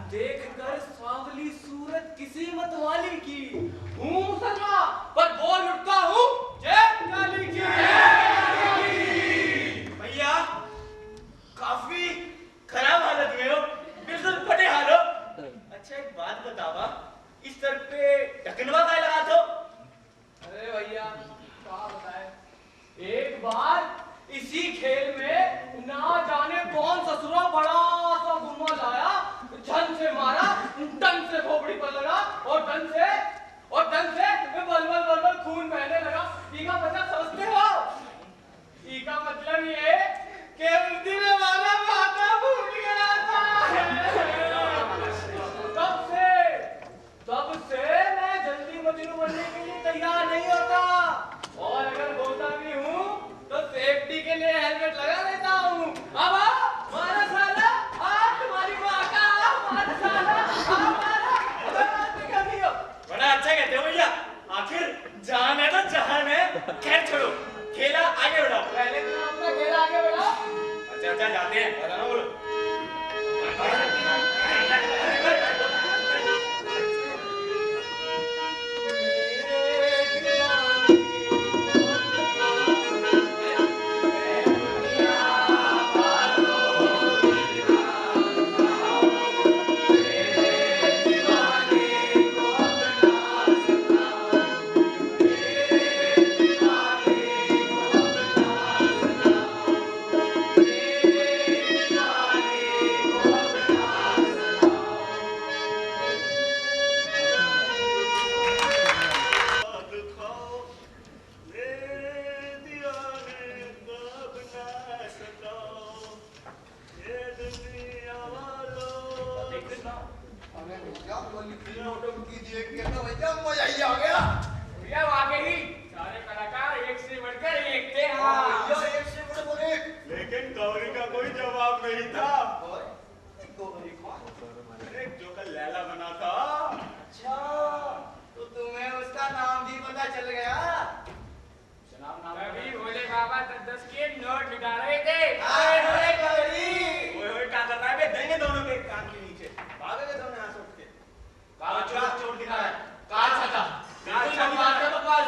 देखकर सांवली सूरत किसी मतवाली की हूँ मुसलमा पर बोल उठता हूँ जय काली की। भैया काफी खराब हालत में हो, बिल्कुल फटे हाल हो। अच्छा एक बात बतावा, इस सर पे ढकनवा का लगा दो। अरे भैया क्या बताए, एक बार इसी खेल में ना जाने कौन ससुरा बड़ा सा गुम्मा लाया, झन से मारा, टन से खोपड़ी पर लगा और टन से बल खून बहने लगा। ई का मतलब समझते हो? ई का मतलब ये कि उस दिन हमारा माता फूट गया था। तब से मैं जल्दी मजनू बनने के लिए तैयार नहीं होता, और अगर होता भी हूँ तो सेफ्टी के लिए हेलमेट लगा लेता हूँ। अब मारा साला, तुम्हारी माँ का मारा साला, बड़ा अच्छा कहते हो भैया, आखिर जान है तो जहान है। खैर छोड़ो, खेला आगे बढ़ाओ। पहले तुम अपना खेल आगे बढ़ाओ। अच्छा जाते हैं, बताना बोलो। लेकिन गौरी का कोई जवाब नहीं था। अरे जो कल लैला बना था। अच्छा, तो तुम्हें उसका नाम भी पता चल गया? अभी भोले बाबा 10 के नोट लगा रहे थे। ओए गौरी, ओए क्या कर रहा है बे? देंगे दोनों के कान के नीचे। भागेंगे दोनों यहाँ से उठ के। कागज चोट दिखा रहा है। काल छाता। बकवास।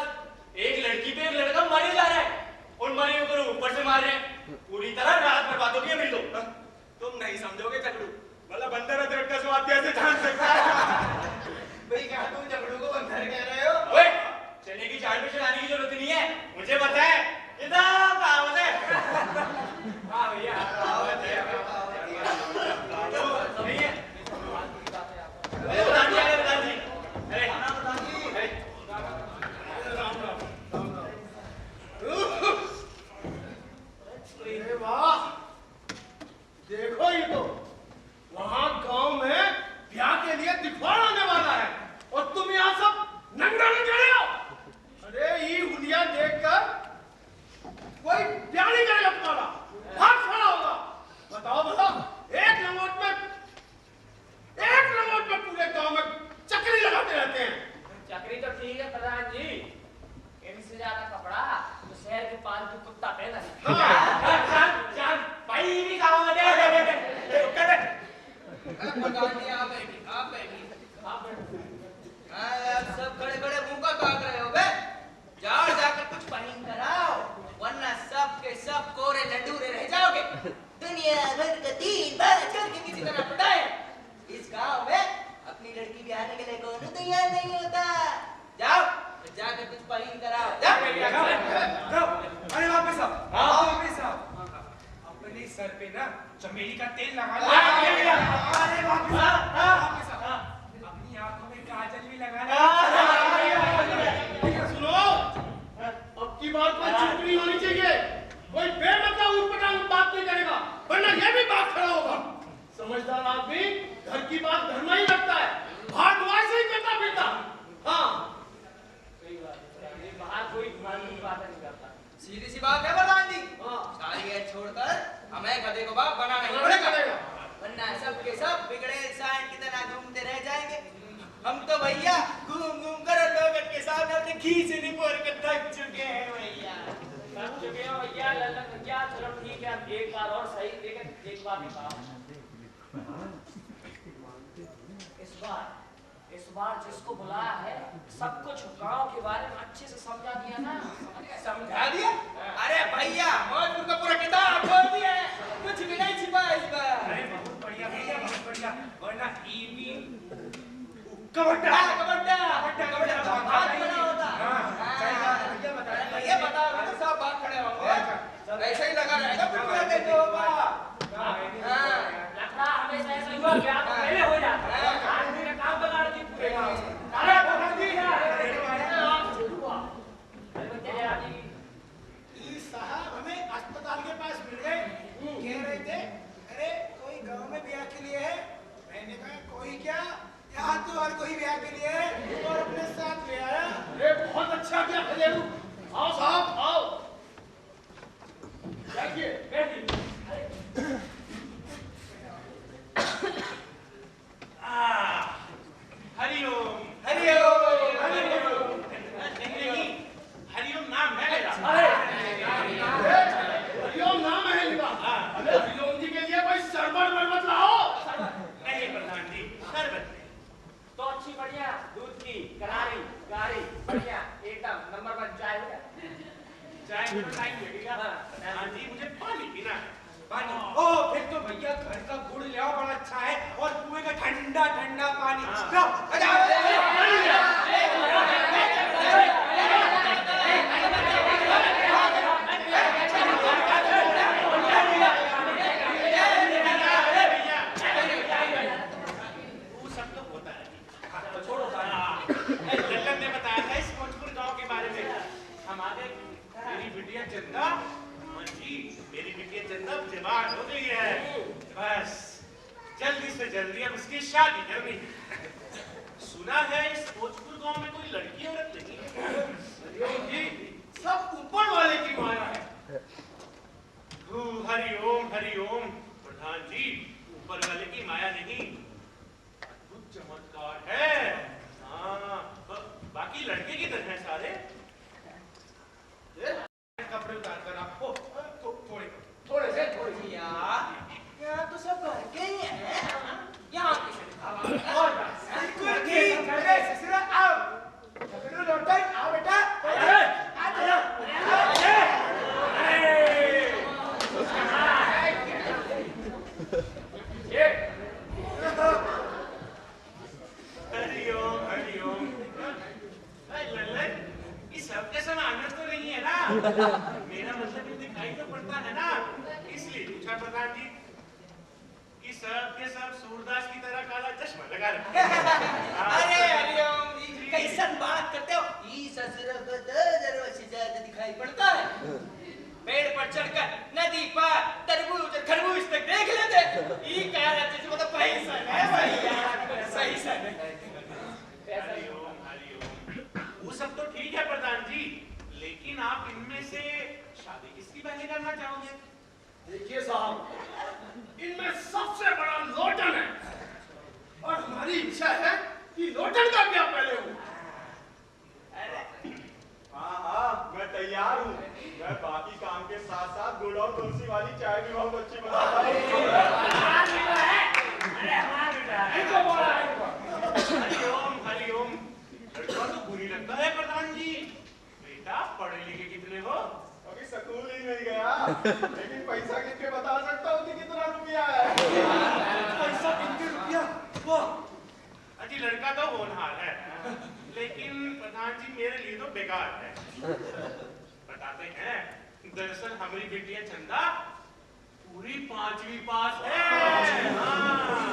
एक लड़की पे एक लड़का मारे जा रहा है और मरे ऊपर से मार रहे हैं। पूरी तरह रात बर्बाद हो गई है मेरी तो। तुम नहीं समझोगे झगड़ू, मतलब बंदर अदरक का स्वाद कैसे जान सकता है? भाई क्या तुम झगड़ू को बंदर कह रहे हो? ओए, चने की चाट में चलाने की जरूरत नहीं है, मुझे पता है। इधर कहावत है। हाँ भैया, कहावत है। चमेली का तेल लगा लो। अरे वापस अपनी आंखों में काजल भी लगा लो। सुनो, अब की बात पर चुप नहीं होनी चाहिए। कोई बेमतलब उठपटांग बात नहीं करेगा, वरना यह भी बात खड़ा होगा। समझदार आदमी घर की बात घर में ही रखता है, बाहर दुआर से ही करता फिरता। हाँ, बाहर कोई मालूम बात नहीं करता। सीधी सी बात है प्रधान जी। हाँ। सारी ऐड छोड़कर हमें गधे को बाप बना नहीं पड़ेगा। पड़ेगा, वरना सब के सब बिगड़े इंसान की तरह घूमते रह जाएंगे। हम तो भैया घूम घूम कर लोगों के सामने अपने खींच निपोर के थक चुके हैं भैया। थक चुके हो भैया, लल्लन भैया, चलो ठीक है, अब एक बार और सही, लेकिन एक बात बताओ, इस बार जिसको बुलाया है सब कुछ गांव के बारे में अच्छे से समझा दिया ना? समझा दिया? अरे भैया मौजपुर का पूरा किताब खोल दिया है, कुछ भी नहीं छिपा है इस बार। अरे बहुत बढ़िया भैया, बहुत बढ़िया। वरना ईवी कबड्डा कबड्डा बात बना होता। भैया बता भैया बताओ ना, सब बात खड़े होंगे, ऐसे ही लगा रहेगा पूरा दिन होगा। लखड़ा हमेशा ऐसा ही हुआ कि आप पहले हो जाता है, आदमी का काम बगाड़ दी पूरे गांव में। अरे बहुत ही साहब हमें अस्पताल के पास मिल गए, कह रहे थे अरे कोई गांव में ब्याह के लिए है। मैंने कहा कोई क्या, यहाँ तो हर कोई ब्याह के लिए है, और अपने साथ ले आया। अरे बहुत अच्छा किया खलेरू। आओ साहब आओ, बैठिए बैठिए। हरिओम हरिओम हरिओम। नहीं हरिओम नाम है मेरा। हरिओम नाम है इनका। अरे हरिओम जी के लिए कोई शरबत वरबत लाओ। नहीं प्रधान जी, शरबत तो अच्छी बढ़िया दूध की करारी गारी बढ़िया एकदम नंबर 1 चाय हो गया। चाय में टाइम लगेगा। प्रधान जी मुझे पानी पीना है, पानी। ओ फिर तो भैया घर का गुड़ ले आओ, बड़ा अच्छा है, और कुएं का ठंडा ठंडा पानी। वो सब तो होता है, छोड़ो। लल्लन ने बताया था इस मौजपुर गांव के बारे में। हमारे मेरी बिटिया चंदा, हाँ जी मेरी बिटिया चंदा जवान हो गई है, बस जल्दी से जल्दी अब उसकी शादी करनी है। सुना है इस भोजपुर गांव में कोई लड़की औरत नहीं है। हरिओम जी सब ऊपर वाले की माया है। हरिओम हरिओम। प्रधान जी ऊपर वाले की माया नहीं, अद्भुत चमत्कार है। हाँ बाकी लड़के की तरह हैं सारे। कपड़े उतार कर आपको थोड़े से थोड़ी यहाँ तो सब घर के ही हैं। यहाँ बिल्कुल ठीक। अरे ससुरा आओ, झगड़ू लौटन आओ बेटा। हरिओम हरिओम। लल्लन ये सब के सब आनंद तो नहीं है ना? मेरा मतलब ये दिखाई तो पड़ता है ना, इसलिए पूछा प्रधान जी कि सब के सब सूरदास की तरह काला चश्मा लगा रखे। अरे हरिओम जी कैसन बात करते हो? ई ससुर को तो जरूर से ज्यादा दिखाई पड़ता है। पेड़ पर चढ़कर नदी पार तरबूज और खरबूज तक देख लेते। ई काला चश्मा तो पैसा है भैया, सही सन है। हरिओम हरिओम। वो सब तो ठीक है प्रधान जी, लेकिन आप इनमें से शादी किसकी पहले करना चाहोगे? देखिए साहब, इनमें सबसे बड़ा लोटन है, और हमारी इच्छा है कि लोटन का ब्याह पहले हो। हाँ हाँ मैं तैयार हूँ। मैं बाकी काम के साथ साथ गुड़ और तुलसी वाली चाय भी बहुत अच्छी बनाता हूँ। हरिओम हरिओम। लड़का तो बुरी लगता है प्रधान जी। बेटा पढ़े लिखे कितने हो? अभी स्कूल ही नहीं गया, लेकिन पैसा गिन के बता सकता हूँ कि कितना रुपया है। पैसा गिन के रुपया? वाह अजी लड़का तो होनहार है, लेकिन प्रधान जी मेरे लिए तो बेकार है। बताते हैं, दरअसल हमारी बिटिया चंदा पूरी 5वीं पास है। हाँ।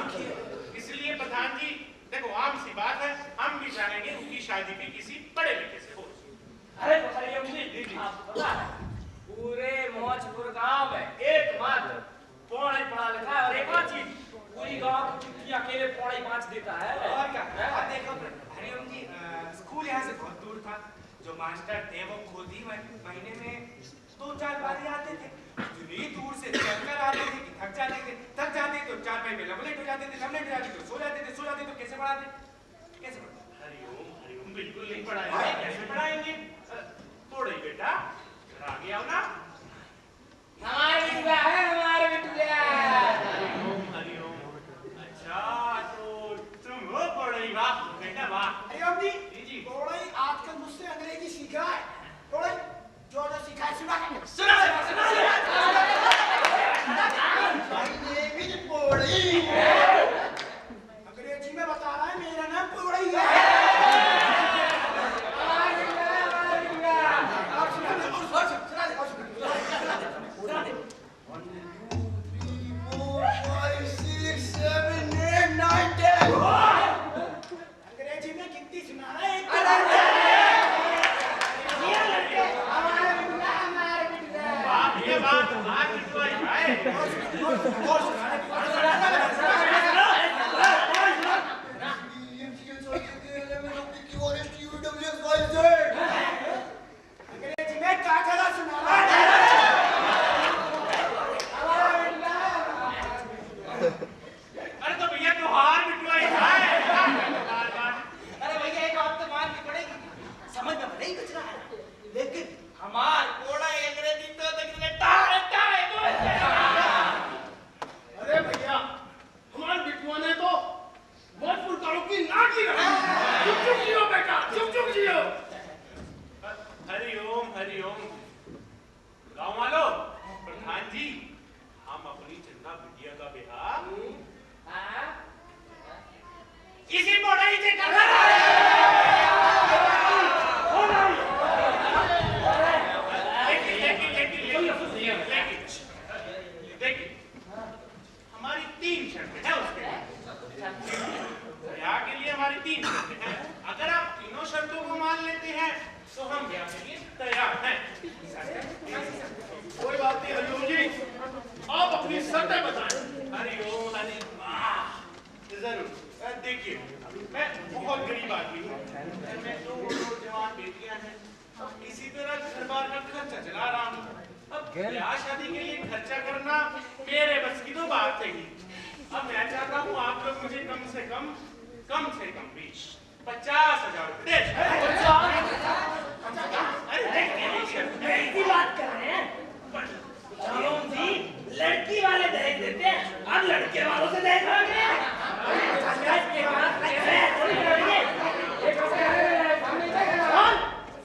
इसलिए प्रधान जी देखो आम सी बात है, हम भी चाहेंगे उनकी शादी भी किसी पढ़े लिखे से हो। अरे हरिओम जी, आपको पता है पूरे मौजपुर गांव में एकमात्र पौड़ा ही पढ़ा लिखा है और एक और चीज पूरी गांव की अकेले पौड़ा ही 5 देता है। और क्या? और देखो हरिओम जी, स्कूल यहाँ से बहुत दूर था। जो मास्टर थे वो खुद ही महीने में 2-4 बार आते थे। इतनी दूर से चलकर आते थे कि थक जाते तो 4 महीने में लवलेट हो जाते थे तो सो जाते तो कैसे पढ़ाते? हरिओम बिल्कुल नहीं पढ़ाएंगे। कैसे पढ़ाएंगे? थोड़ा ही बेटा आगे आओ ना। हमारे बिटिया है, हमारे बिटिया। हरिओम अच्छा तो तुम हो पढ़ई, वाह बेटा वाह। हरिओम जी, थोड़ा ही आजकल मुझसे अंग्रेजी सीखा है। थोड़ा जो सीखा है सुना अंग्रेजी में बता रहा है, मेरा नाम पोड़ई है। अंग्रेजी में कितनी सुना रहा है? अंग्रेजी में काकरा सुना रहा है। अरे तो भैया त्योहार बिटवाई है। अरे भैया एक बात तो माननी पड़ेगी, समझ में नहीं कुछ रहा है, लेकिन हमार कोड़ा अंग्रेजी तो अरे भैया हमारे बिटुआ ने तो मौजपुर गांव की नाक ही रखी। चुप जियो बेटा, चुप जियो। हरिओम गांव वालों, प्रधान जी हम अपनी चंदा बिटिया का ब्याह इसी मोड़ाई से कर रहे देखिए हमारी 3 शर्तें हैं उसके ब्याह के लिए। हमारी 3 शर्तें हैं। अगर आप तीनों शर्तों को मान लेते हैं तो हम ब्याह के लिए तैयार हैं। कोई बात नहीं हरिओम जी, आप अपनी शर्तें बताएं। हरिओम जरूर। देखिए मैं बहुत गरीब आदमी हूँ, मैं 2 जवान बेटियां हैं, इसी तरह घर बार का खर्चा चला रहा हूँ। अब ब्याह शादी के लिए खर्चा करना मेरे बस की तो बात नहीं। अब मैं चाहता हूँ आप लोग मुझे कम से कम 50,000 रुपए ऐसी बात कर रहे हैं जी, लड़की वाले दहेज देते हैं, अब लड़के वालों से दहेज मांग रहे हैं।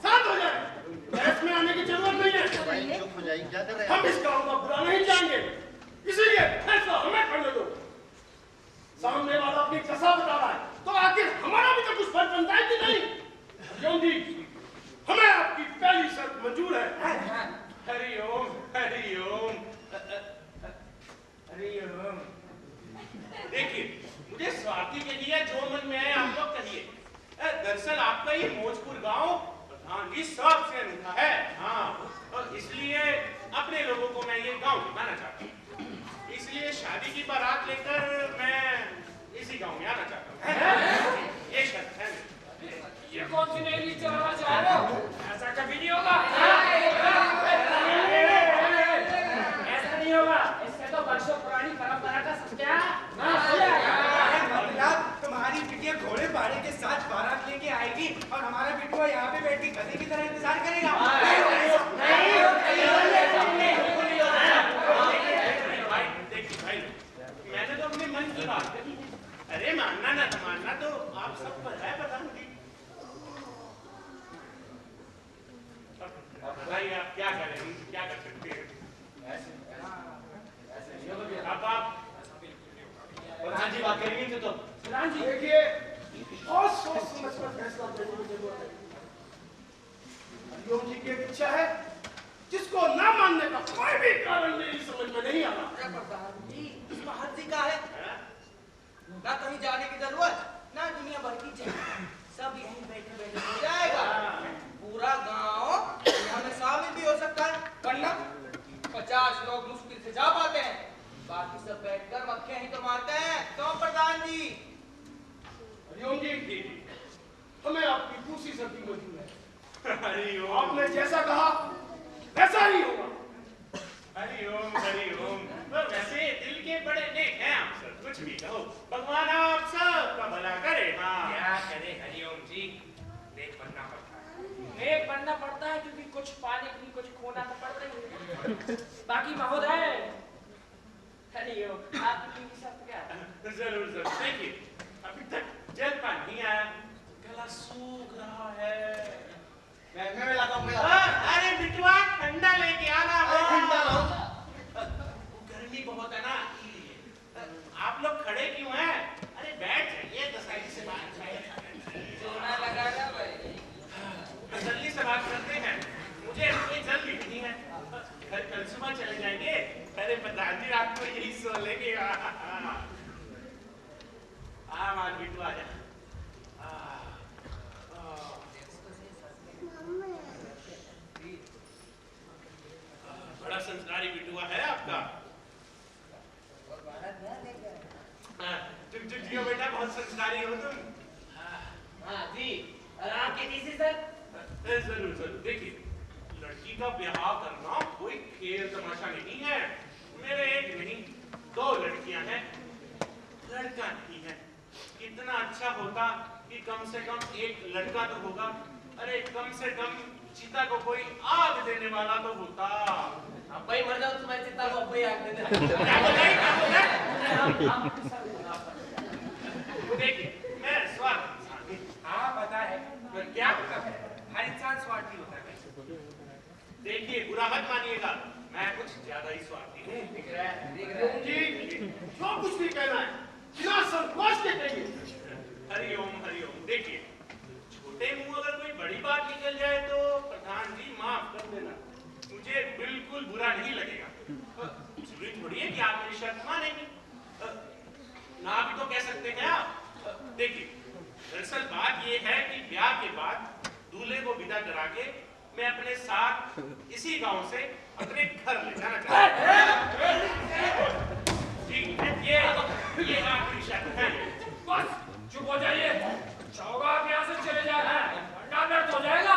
शांत हो जाए, बहस में आने की जरूरत नहीं है। हम इस काम का बुरा नहीं चाहेंगे, इसीलिए फैसला हमें करने दो। सामने वाला अपनी कसा बता रहा है तो आखिर हमारा भी तो कुछ फर्ज बनता है कि नहीं? हरिओम जी, हमें आपकी पहली शर्त मंजूर है। हरिओम देखिए मुझे स्वार्थी के लिए जो मन में है आप लोग कहिए। दरअसल आपका ये मौजपुर गांव प्रधान जी सबसे अनूठा है। हाँ, और इसलिए अपने लोगों को मैं ये गांव दिखाना चाहता हूँ। इसलिए शादी की बारात लेकर मैं इसी गांव में आना चाहता हूँ। ये शर्त है। ये कौन सी नई लीड चलाना चाह रहे हो? ऐसा कभी नहीं होगा। ऐसा नहीं होगा, इससे तो वर्षों पुरानी परंपरा का सत्यानाश हो जाएगा। तुम्हारी बिटिया घोड़े बाड़े के साथ बारात लेके आएगी और हमारा बिटुआ यहाँ पे बैठ के गधे की तरह इंतजार करेगा। भाई मैंने तो अपने मन की बात कही। अरे मानना ना मानना तो आप सब पर है प्रधान जी। भाई आप क्या करें, क्या कर सकते हैं? अब आप प्रधान जी बात करेंगे तो प्रधान जी देखिए, बहुत सोच समझ कर फैसला करने की जरूरत है। हरिओम जी की इच्छा है जिसको ना मानने का कोई भी कारण मेरी समझ में नहीं आ रहा। अरे प्रधान जी, इसमें हर्जी का है? ना कहीं जाने की जरूरत, ना दुनिया भर की चिंता, सब यहीं बैठे बैठे हो जाएगा। पूरा गांव यहाँ में शामिल भी हो सकता है, वरना 50 लोग मुश्किल से जा पाते हैं, बाकी सब बैठकर मक्खियां ही तो मारते हैं। तो प्रधान जी, हरिओम जी, हमें आपकी दूसरी शर्त मंजूर है। हरिओम। आपने जैसा कहा वैसा ही होगा। हरिओम हरिओम। वैसे दिल के बड़े नेक हैं आप सब, कुछ भी कहो, भगवान आप सबका भला करे। हाँ क्या करे हरिओम जी, नेक बनना पड़ता है। नेक बनना पड़ता है क्योंकि कुछ पाने के लिए कुछ खोना तो पड़ता ही है। बाकी महोदय, हरिओम, आपकी शर्त क्या है? जरूर जरूर। देखिए, अभी तक जलपान नहीं आया, गला सूख रहा है। मैं लाता हूँ। अरे बिटवा, ठंडा लेके आना। ठंडा लाओ। गर्मी बहुत है ना, इसलिए। आप लोग खड़े क्यों हैं? अरे बैठ जाइए, दसाई से बात सोना लगा ना भाई। जल्दी से बात करते हैं, मुझे कोई जल्दी नहीं है। कल सुबह चले जाएंगे। अरे प्रधान जी, रात को यही सो लेंगे। आज बिटू आ जा। बड़ा संस्कारी बिटुआ है आपका। तुम जियो बेटा, बहुत संस्कारी हो तुम। हाँ जी, और आपके तीसरी सर? जरूर जरूर। देखिए, लड़की का ब्याह करना कोई खेल तमाशा नहीं है। मेरे एक नहीं, 2 लड़कियां हैं, लड़का नहीं है। कितना अच्छा होता कि कम से कम एक लड़का तो होगा। अरे कम से कम चिता को कोई आग देने वाला तो होता। अब्बा ही मर जाओ, तुम्हारी चिता को अब्बा ही आग दे दे। देखिए, मैं स्वार्थी इंसान हूं। हाँ पता है, पर क्या? हर इंसान स्वार्थी होता है। देखिए, बुरा मत मानिएगा, मैं कुछ ज्यादा ही स्वार्थी हूँ। दिख रहा है। जी, जो कुछ भी कहना है बिना संकोच के कहिए। हरिओम हरिओम। देखिए, छोटे मुंह अगर कोई बड़ी बात निकल जाए तो प्रधान जी माफ कर देना, मुझे बिल्कुल बुरा नहीं लगेगा। जरूरी थोड़ी है कि आप मेरी शर्त मानेंगे। ना भी तो कह सकते हैं आप। देखिए, दरअसल बात ये है कि ब्याह के बाद दूल्हे को विदा करा के मैं अपने साथ इसी गांव से अपने घर ले जाना चाहता हूं। ठीक है, ये आखिरी शर्त है। बस चुप हो जाइए। चाहोगा आप यहाँ से चले जाना है, वरना दर्द हो जाएगा।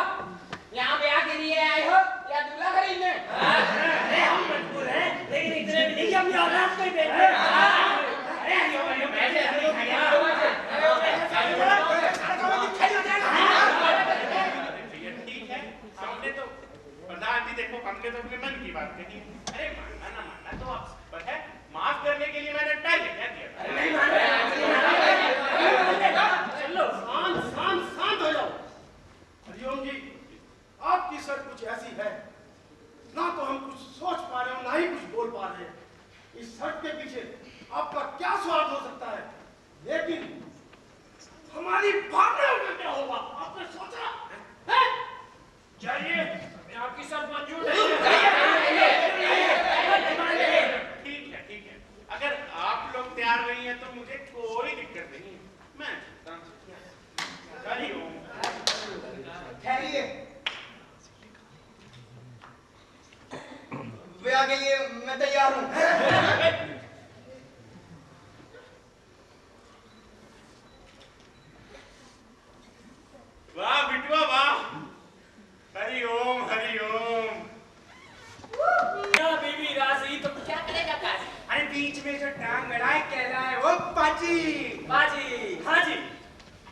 यहाँ ब्याह के लिए आए हो या दूल्हा खरीदने? अरे हम मजबूर हैं, लेकिन इतने भी नहीं कि हम यहाँ रात को ही बैठे हैं। अरे हरिओम हरिओम, बैठे ठीक है, हमने तो प्रधान जी देखो, हमने तो अपने मन की बात कही। अरे मानना ना मानना तो आप पर है, माफ करने के लिए मैंने पहले कह दिया। चलो शांत हो जाओ। हरिओम जी, आपकी शर्त कुछ ऐसी है, ना तो हम कुछ सोच पा रहे हो, ना ही कुछ बोल पा रहे हैं। इस शर्त के पीछे आपका क्या स्वार्थ हो सकता है, लेकिन हमारी भावनाओं का क्या होगा, आपने सोचा है? जाइए, मैं आपकी शर्त मंजूर नहीं है। ठीक है, अगर आप लोग तैयार नहीं है तो मुझे कोई दिक्कत नहीं है। मैं हरिओम। ठहरिए, ब्याह के लिए मैं तैयार हूँ। वाह बिटवा वाह, हरिओम हरिओम। बीवी राजी तो क्या करेगा काजी? अरे बीच में जो टांग अड़ाए कह रहा है वो पाजी। बाजी, हाँ जी,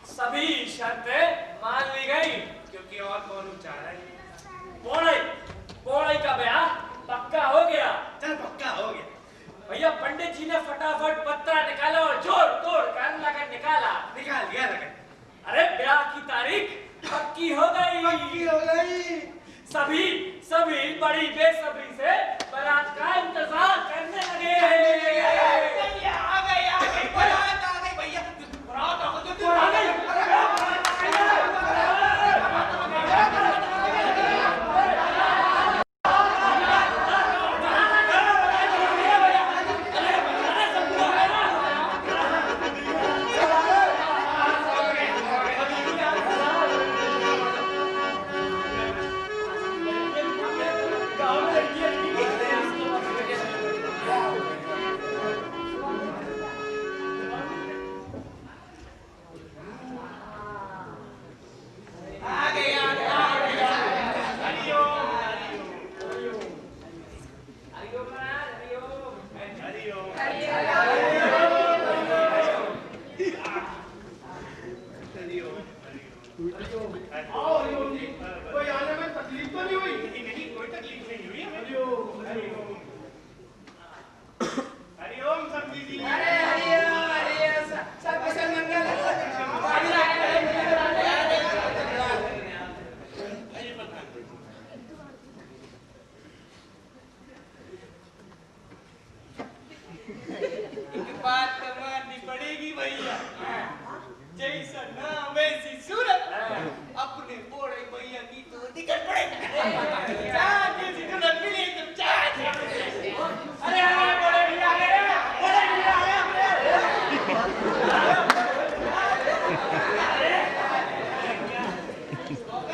सभी शर्तें मान ली गई। क्योंकि और कौन ऊंचा रहा है? बोड़ई का ब्याह पक्का हो गया। चल पक्का हो गया। भैया पंडित जी ने फटाफट पत्रा निकाला और जोड़ तोड़ कर लगन निकाला। निकाल दिया लगन। अरे ब्याह की तारीख पक्की हो गई। पक्की हो गई। सभी बड़ी बेसब्री से बारात का इंतजार करने लगे। भैया आ गई बारात आ गई भैया, बारात आ गई।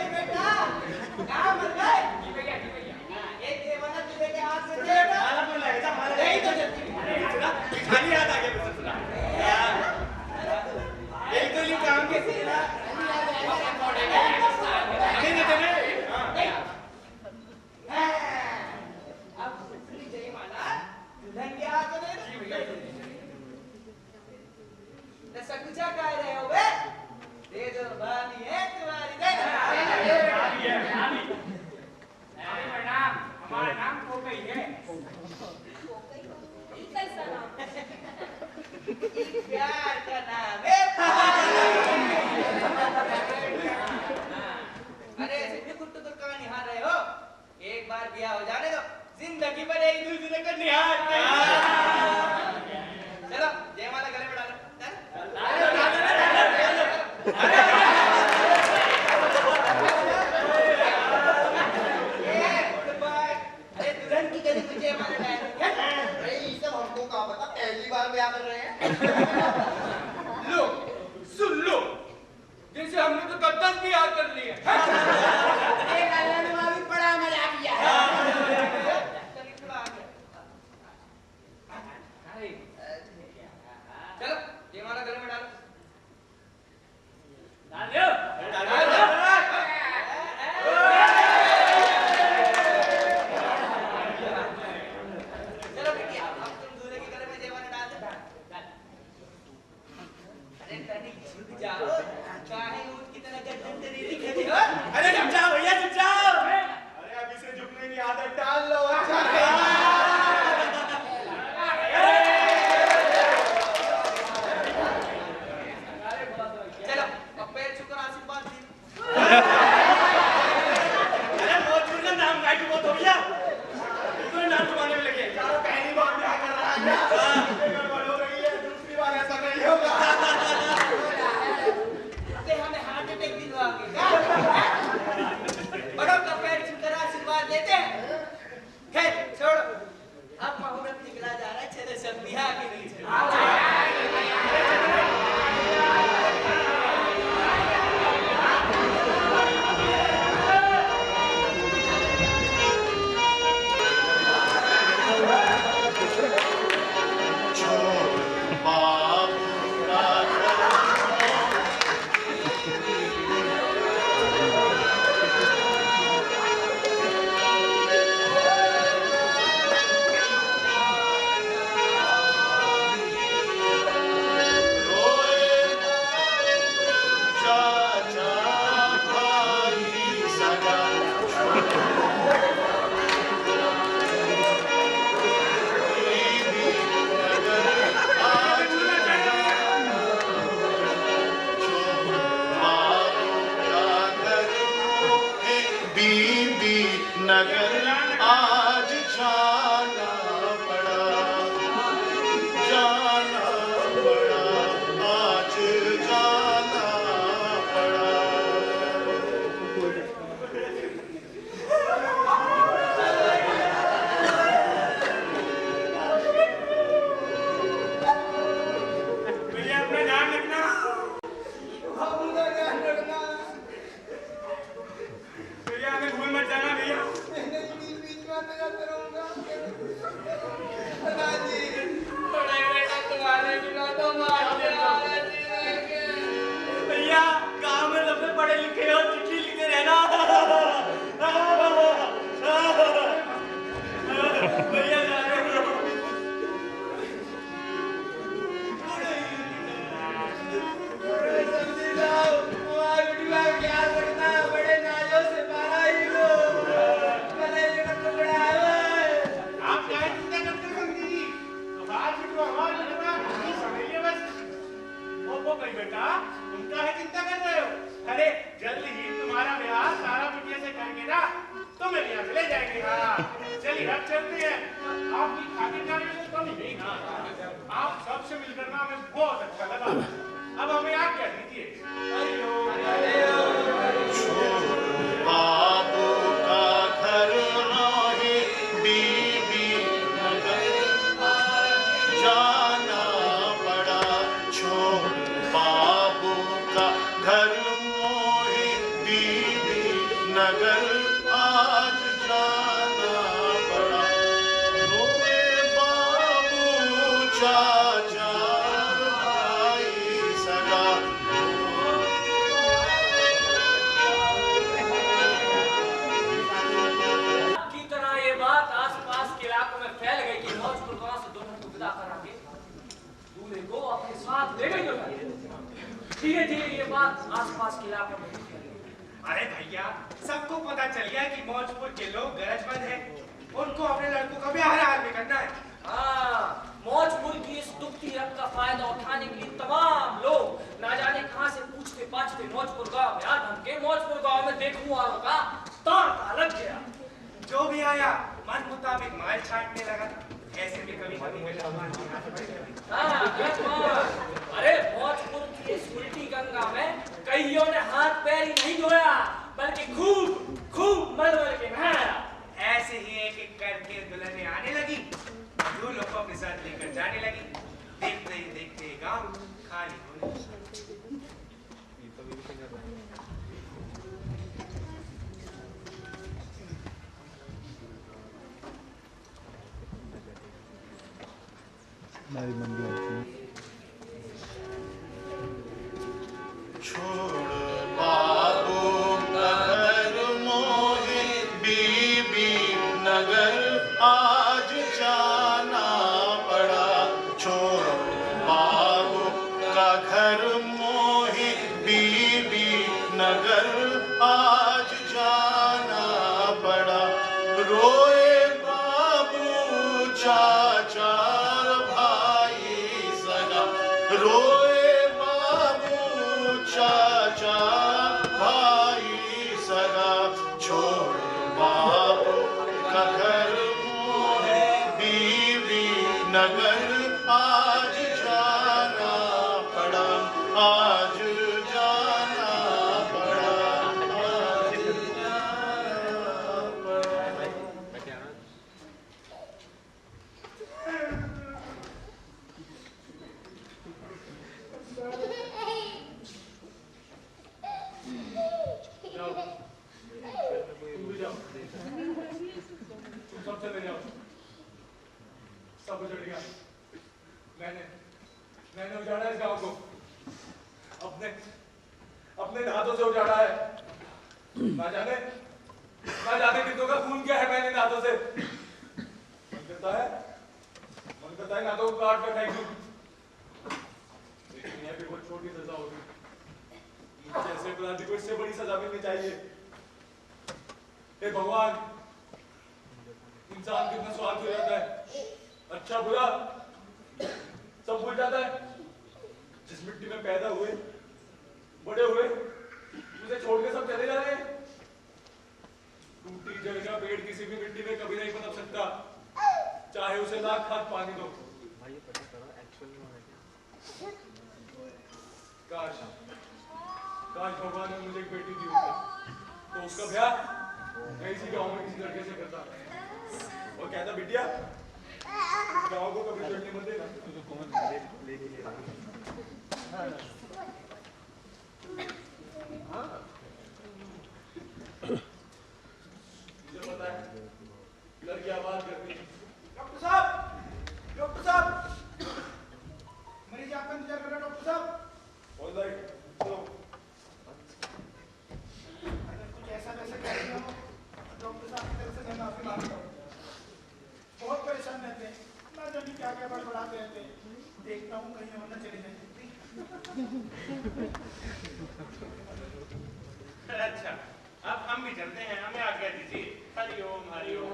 बेटा कहाँ मर गए? ये देवाना तुझे के हाथ से दे बेटा। नहीं तो जल्दी खाली याद आ गया मुझे सुना यही तो ये काम कैसे है ना नहीं देते अब दूसरी जयमाला दुल्हन के हाथ में दे। तो सकुचा कह रहे हो बे? दे दो भाभी है तुम्हारी दे दो। प्रणाम, हमारा नाम कोकई है। ये कैसा नाम? प्यार का नाम है। अरे ऐसे टुकुर टुकुर कहाँ निहार रहे हो? एक बार ब्याह हो जाने दो, जिंदगी भर एक दूसरे को निहारते हैं। चलो जयमाला गले में डालो। अरे दुल्हन की गली में जयमाला डालो। अरे ये सब हमको क्या पता, पहली बार ब्याह कर रहे हैं। लो सुन लो जैसे हमने तो 10 भी याद कर लिए एक अल्लाह ने वहाँ भी बड़ा मजा किया है। चलो जयमाला गले में डालो। डाल दो। चलो बेटिया अब तुम दूल्हे के गले में जयमाला डाल दो। अरे तनिक झुक जाओ, काहे ऊँट की तरह गर्दन टेढ़ी खड़ी हो? अरे झुक जाओ भैया झुक जाओ अरे अभी से झुकने की आदत डाल लो। अच्छा चलो अब पैर छूकर आशीर्वाद दे। अरे भोजपुर का नाम गाइड बहुत हो गया तो नाम छुपाने में लगे यार पहली बार ब्याह कर रहा है, गड़बड़ हो रही है, दूसरी बार ऐसा नहीं होगा। ते हमें हार्ट अटैक दिलवाओगे क्या? बड़ों का पैर छूकर आशीर्वाद लेते हैं। खैर छोड़ो, अब मुहूर्त निकला जा रहा है, चलो सब बिहार के लिए चलो। नगर आज जाना पड़ा, जाना पड़ा, आज जाना पड़ा। भैया अपना ध्यान रखना अपना ध्यान रखना। भैया हमें भूल मत जाना भैया बीच में आते जाते रहूंगा। दादी बड़े बेटा तुम्हारे बिना तो मारते आ रहे थे। भैया गांव में सबसे पढ़े लिखे हो चिट्ठी लिखते रहना भैया जा रहे हो समझी जाओ, तुम्हारी बिटिया का ख्याल रखना, बड़े नाजों से मारा ही लो। भले जो टुकड़ा है। आप क्या चिंता करते हो समझी? तो बात भी तो हमारी लगना नहीं समझिए बस। वो भाई बेटा तुम काहे चिंता कर रहे हो? अरे जल्द ही तुम्हारा ब्याह सारा बिटिया से करके ना तुम्हें यहाँ से ले जाएंगे। हाँ चलिए अब चलते हैं। आपकी खातिरदारी में तो कमी नहीं थी। आप सबसे मिलकर ना हमें बहुत अच्छा लगा। अब हमें आज्ञा दीजिए। बाबू का घर रहे बीबी नगर, जाना पड़ा साथ ले गई होगा। धीरे धीरे ये बात आसपास के इलाकों में फैली। अरे भैया, सबको पता चल गया कि मौजपुर के लोग गरजमंद हैं। उनको अपने लड़कों का ब्याह हाल में करना है। हाँ, मौजपुर की इस दुखती रंग का फायदा उठाने के लिए तमाम लोग ना जाने कहां से पूछते पाछते मौजपुर गांव में आ धमके। मौजपुर गांव में देखूं वालों का तांता लग गया। जो भी आया मन मुताबिक माल छाटने लगा। ऐसे भी कभी कभी अरे मौजपुर की इस उल्टी गंगा में कईयों ने हाथ पैर ही नहीं धोया, बल्कि खूब खूब मल के नहाया। ऐसे ही एक एक करके दुल्हनें आने लगी, दूल्हों को अपने साथ लेकर जाने लगी। देखते ही देखते गांव खाली होने लगा। मैंने उजाड़ा इस गांव को, अपने हाथों से उजाड़ा है। ना जाने कितनों का खून किया है मैंने हाथों से। मन करता है हाथों को काट कर फेंक दूं। लेकिन यह भी बहुत छोटी सजा होगी। जैसे अपराधी को इससे बड़ी सजा मिलनी चाहिए। हे भगवान, इंसान कितना स्वार्थ हो जाता है, अच्छा बुरा सब भूल जाता है। जिस मिट्टी में पैदा हुए, बड़े हुए, उसे छोड़ के सब चले जा रहे हैं। टूटी जड़ का पेड़ किसी भी मिट्टी में कभी नहीं पनप सकता, चाहे उसे लाख हाथ पानी दो। काश भगवान ने मुझे एक बेटी दी होती, तो उसका ब्याह मैं इसी गांव में किसी लड़के से करता और कहता, बिटिया गांव को कभी छोड़ने मत देना। मुझे पता है लड़की आवाज करती है। डॉक्टर साहब, मरीज आपका इंतजार कर रहा है। डॉक्टर साहब, ऑल राइट, तो अगर कुछ ऐसा वैसा कह दिया हो, डॉक्टर साहब की तरफ से मैं माफी मांगता हूँ। बहुत परेशान रहते हैं, ना जाने क्या क्या बड़बड़ाते रहते हैं। देखता हूँ कहीं और न चली जाए। अच्छा, अब हम भी चलते हैं, हमें आज्ञा दीजिए। हरिओम हरिओम।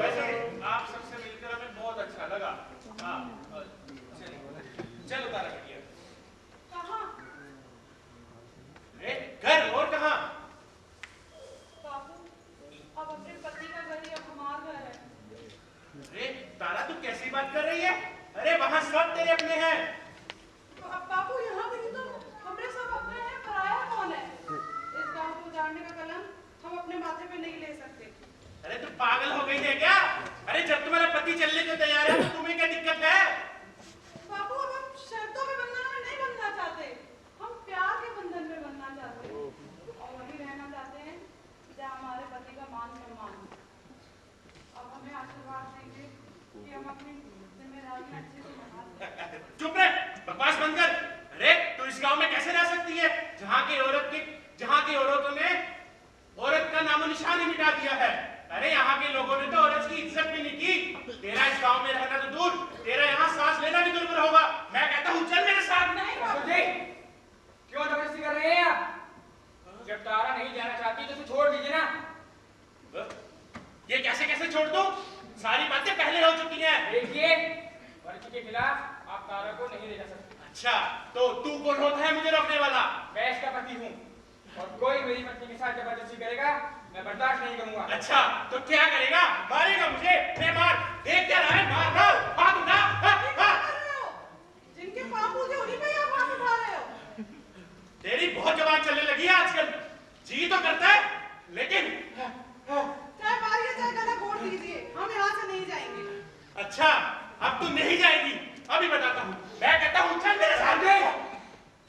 वैसे आप सबसे मिलकर हमें बहुत अच्छा लगा। हाँ, चलो तारा बिटिया। कहाँ? घर और कहाँ? बाबू, अब अपने पति का घर ही अब हमारा घर है। अरे तारा, तू कैसी बात कर रही है? अरे वहाँ सब तेरे अपने हैं। तो अब बाबू यहाँ भी तो हमरे सब अपने हैं, पराया कौन है? इस गांव को उजाड़ने का कलम हम अपने माथे पे नहीं ले सकते। अरे तू पागल हो गई है क्या? अरे जब तुम्हारा पति चलने को तैयार है तो तुम्हें क्या दिक्कत है? बाबू, अब हम शर्तों में बंधन में नहीं बनना चाहते, हम प्यार के बंधन में बनना चाहते हैं और वही रहना चाहते हैं जहाँ हमारे पति का मान सम्मान हो। अब हमें आशीर्वाद देंगे कि हम अपनी जिम्मेदारी अच्छे से निभा सकें। चुप रह, बकवास बंद कर। अरे तू इस गांव में कैसे रह सकती है जहाँ की औरतों ने औरत का नामो निशान ही मिटा दिया है। अरे यहाँ के लोगों ने तो औरत की इज्जत भी नहीं की। तेरा इस गांव में रहना तो दूर, तेरा यहाँ सांस लेना भी दुर्भर होगा। मैं अच्छा, तो तू कौन होता है मुझे रोकने वाला? मैं इसका पति हूँ और कोई मेरी पत्नी के साथ जबरदस्ती करेगा मैं बर्दाश्त नहीं करूंगा। अच्छा, तो क्या करेगा? मारेगा मुझे? मैं मार, देख क्या रहा है? मार मार, हाथ उठा, जिनके पाप मुझे उन्हीं पे आप हाथ उठा रहे हो। तेरी बहुत जबान चलने लगी है आजकल। जी तो करता है, लेकिन चाहे मारिए चाहे गला घोट दीजिए, हम यहाँ से नहीं जाएंगे। अच्छा, अब तू नहीं जाएगी, अभी बताता हूँ। मैं कहता हूँ चल मेरे साथ में।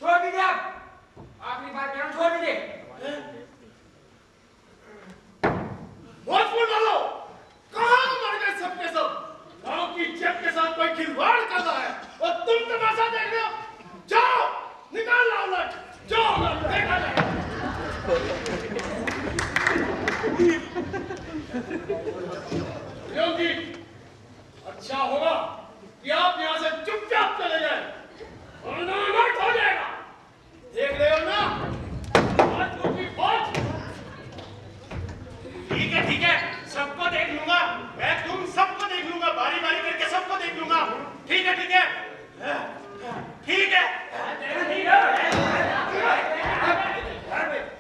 छोड़ दीजिए आप, आखिरी बार कह रहा हूँ, छोड़ दीजिए। भोजपुर वालों, कहाँ मर गए सबके सब? गांव की इज्जत के साथ कोई खिलवाड़ कर रहा है और तुम तमाशा देख रहे हो? जाओ, निकाल लाओ लट, जाओ लट, देखा जाए। योगी, अच्छा होगा कि आप यहाँ से चुपचाप चले जाएं, वरना अनर्थ हो जाएगा। देख रहे हो ना, आज की फौज। ठीक है, सबको देख लूंगा। मैं तुम सबको देख लूंगा, बारी बारी करके सबको देख लूंगा। ठीक है, ठीक है, ठीक है,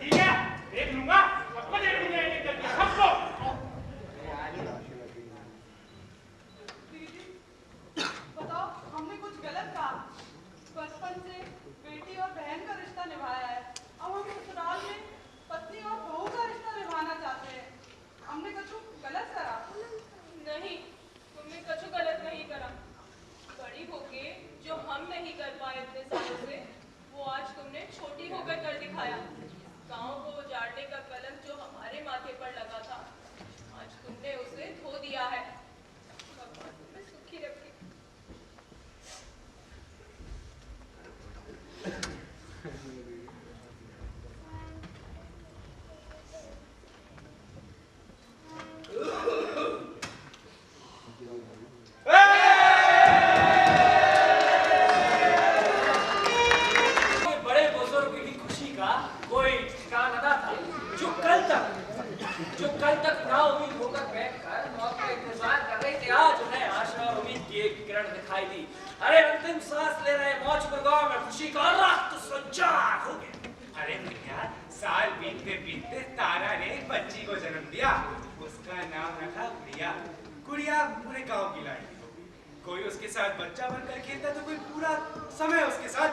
ठीक है, देख लूंगा, सबको देख लूंगा, एक एक करके सबको। दीदी, बताओ हमने कुछ गलत कहा? बचपन से बेटी और बहन का रिश्ता निभाया है, अब हम ससुराल में पत्नी और बहू का रिश्ता निभाना चाहते हैं। हमने कुछ गलत करा? नहीं, तुमने कुछ गलत नहीं करा। बड़ी होके जो हम नहीं कर पाए इतने सालों से, वो आज तुमने छोटी होकर कर दिखाया। गांव को उजाड़ने का कलंक जो हमारे माथे पर लगा था, आज तुमने उसे धो दिया है। भगवान तुम्हें सुखी रखे। साल बीतते बीतते तारा ने एक बच्ची को जन्म दिया। उसका नाम रखा गुड़िया। गुड़िया पूरे गांव की लाडली हो गई। कोई उसके साथ बच्चा बनकर खेलता तो कोई पूरा समय उसके साथ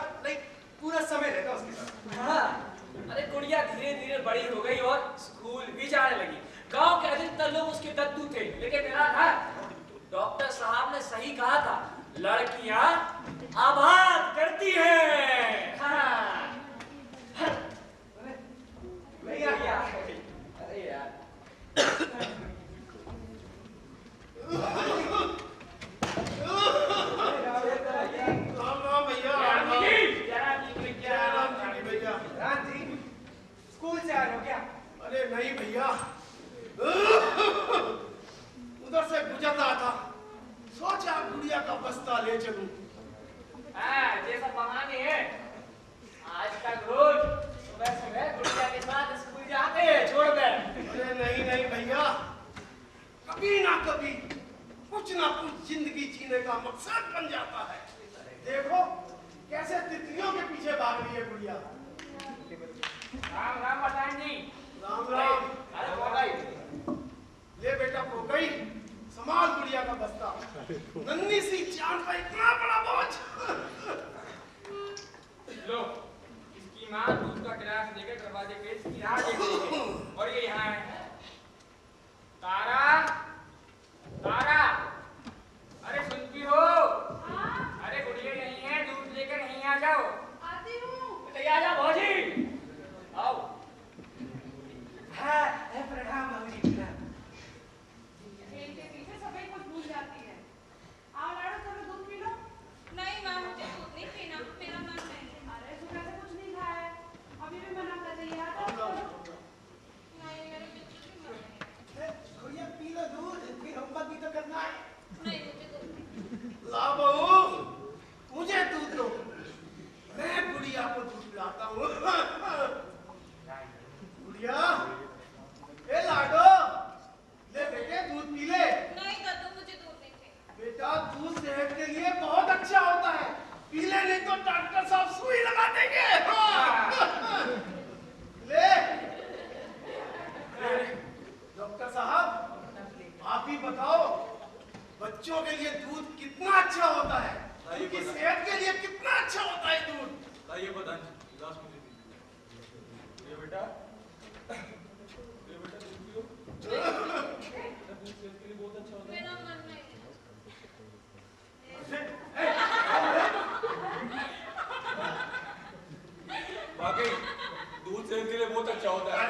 पूरा समय रहता उसके साथ। हाँ, अरे गुड़िया धीरे धीरे बड़ी हो गई और स्कूल भी जाने लगी। गांव के अधिकतर लोग उसके दद्दू थे, लेकिन मेरा था डॉक्टर साहब ने सही कहा था, लड़कियां आबाद करती हैं। हाँ। भैया अरे यार राम राम भैया। राम जी, स्कूल से आ रहे हो क्या? अरे नहीं भैया, उधर से गुजर रहा था, सोचा गुड़िया का बस्ता ले चलूं। जैसा बहाने है, आज तक रोज सुबह सुबह गुड़िया के साथ स्कूल जाते हैं, छोड़ दे। अरे नहीं नहीं भैया, कभी ना कभी कुछ ना कुछ जिंदगी जीने का मकसद बन जाता है। देखो कैसे तितलियों के पीछे भाग रही है गुड़िया। राम राम प्रधान जी। राम राम। अरे बोलाई। ले बेटा पोकई, संभाल गुड़िया का बस्ता। नन्ही सी जान का इतना बड़ा बोझ। लो, इसकी माँ दूध का गिलास लेकर दरवाजे पे इसकी राह देख रही है और ये यहाँ है। तारा, तारा, अरे सुनती हो? अरे गुड़िया नहीं है, दूध लेकर नहीं आ जाओ। आती हूँ। आ जाओ भौजी, आओ। हाँ, प्रणाम बाबूजी, प्रणाम। खेल के पीछे सभी कुछ भूल जाती है। आओ लाडो, चलो दूध पी लो। नहीं माँ, मुझे दूध नहीं पीना, मेरा मन नहीं। अरे सुबह से कुछ नहीं खाया है, अभी भी मना कर रही है। आ जाओ, चलो। नहीं, मेरा बिल्कुल भी मन नहीं। गुड़िया पी लो दूध, फिर होमवर्क भी तो करना है। नहीं, मुझे दूध नहीं। ला बहू, मुझे दूध दो, मैं गुड़िया को दूध पिलाता हूँ। तो डॉक्टर साहब सुई लगा देंगे। हाँ। ले डॉक्टर साहब आप ही बताओ बच्चों के लिए दूध कितना अच्छा होता है, उनकी सेहत के लिए कितना अच्छा होता है दूध। लाइए प्रधान जी, गिलास मुझे दीजिए। ये बेटा दूध पियो। दूध सेहत के लिए बहुत अच्छा होता है। मेरा मन नहीं। वाकई दूध सेहत के लिए बहुत अच्छा होता है।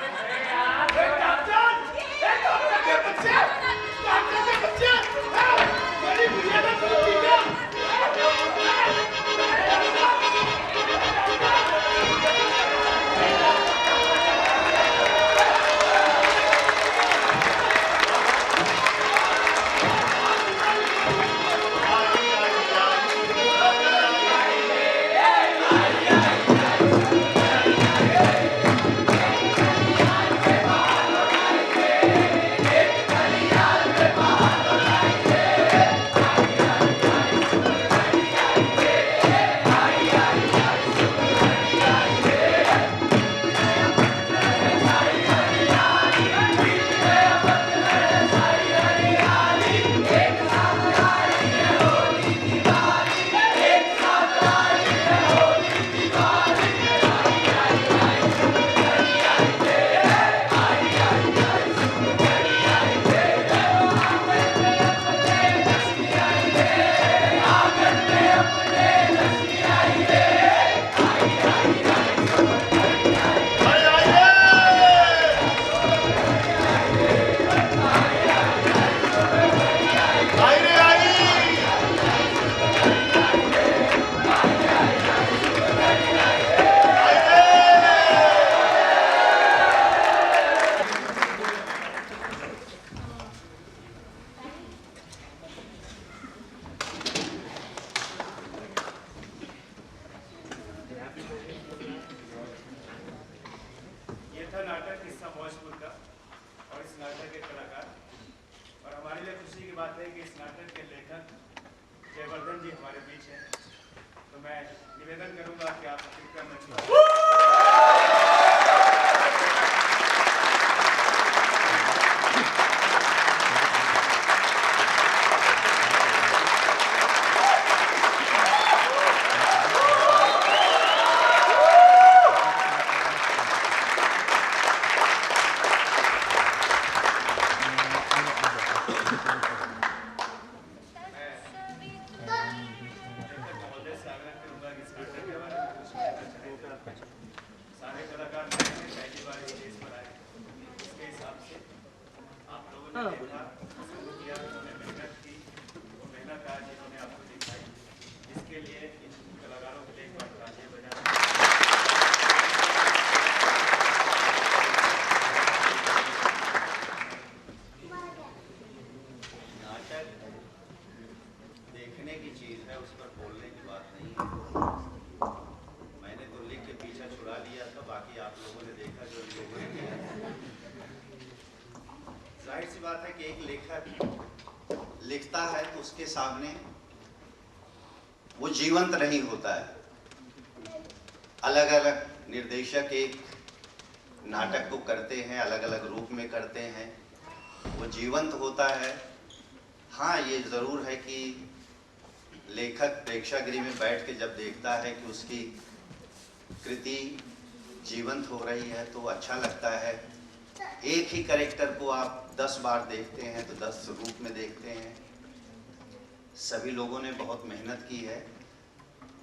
लिखता है तो उसके सामने वो जीवंत नहीं होता है। अलग अलग निर्देशक एक नाटक को करते हैं, अलग अलग रूप में करते हैं, वो जीवंत होता है। हाँ, ये ज़रूर है कि लेखक प्रेक्षागृह में बैठ के जब देखता है कि उसकी कृति जीवंत हो रही है तो अच्छा लगता है। एक ही कैरेक्टर को आप 10 बार देखते हैं तो 10 रूप में देखते हैं। सभी लोगों ने बहुत मेहनत की है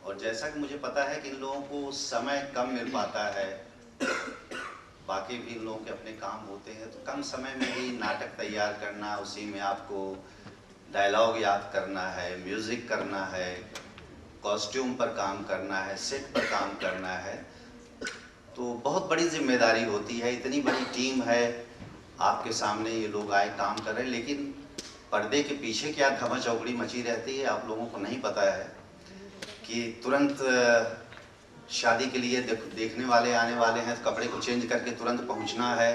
और जैसा कि मुझे पता है कि इन लोगों को समय कम मिल पाता है, बाकी भी इन लोगों के अपने काम होते हैं, तो कम समय में ही नाटक तैयार करना, उसी में आपको डायलॉग याद करना है, म्यूज़िक करना है, कॉस्ट्यूम पर काम करना है, सेट पर काम करना है, तो बहुत बड़ी जिम्मेदारी होती है। इतनी बड़ी टीम है, आपके सामने ये लोग आए काम कर रहे हैं, लेकिन पर्दे के पीछे क्या धमा चौकड़ी मची रहती है आप लोगों को नहीं पता है कि तुरंत शादी के लिए देखने वाले आने वाले हैं, तो कपड़े को चेंज करके तुरंत पहुंचना है,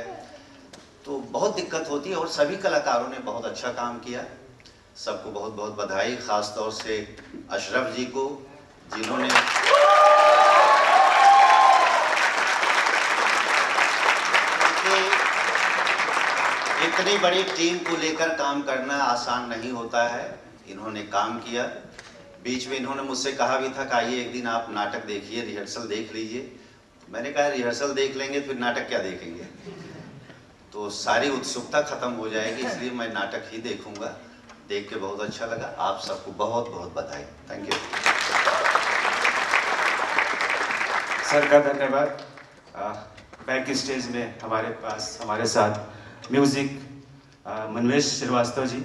तो बहुत दिक्कत होती है। और सभी कलाकारों ने बहुत अच्छा काम किया, सबको बहुत बहुत बधाई, ख़ास तौर से अशरफ जी को जिन्होंने इतनी बड़ी टीम को लेकर काम करना आसान नहीं होता है। इन्होंने काम किया। बीच में इन्होंने मुझसे कहा भी था कि आइए एक दिन आप नाटक देखिए, रिहर्सल देख लीजिए। मैंने कहा रिहर्सल देख लेंगे फिर नाटक क्या देखेंगे, तो सारी उत्सुकता खत्म हो जाएगी, इसलिए मैं नाटक ही देखूंगा। देख के बहुत अच्छा लगा। आप सबको बहुत बहुत बधाई। थैंक यू सर का धन्यवाद। बैक स्टेज में हमारे साथ म्यूजिक मनवेश श्रीवास्तव जी,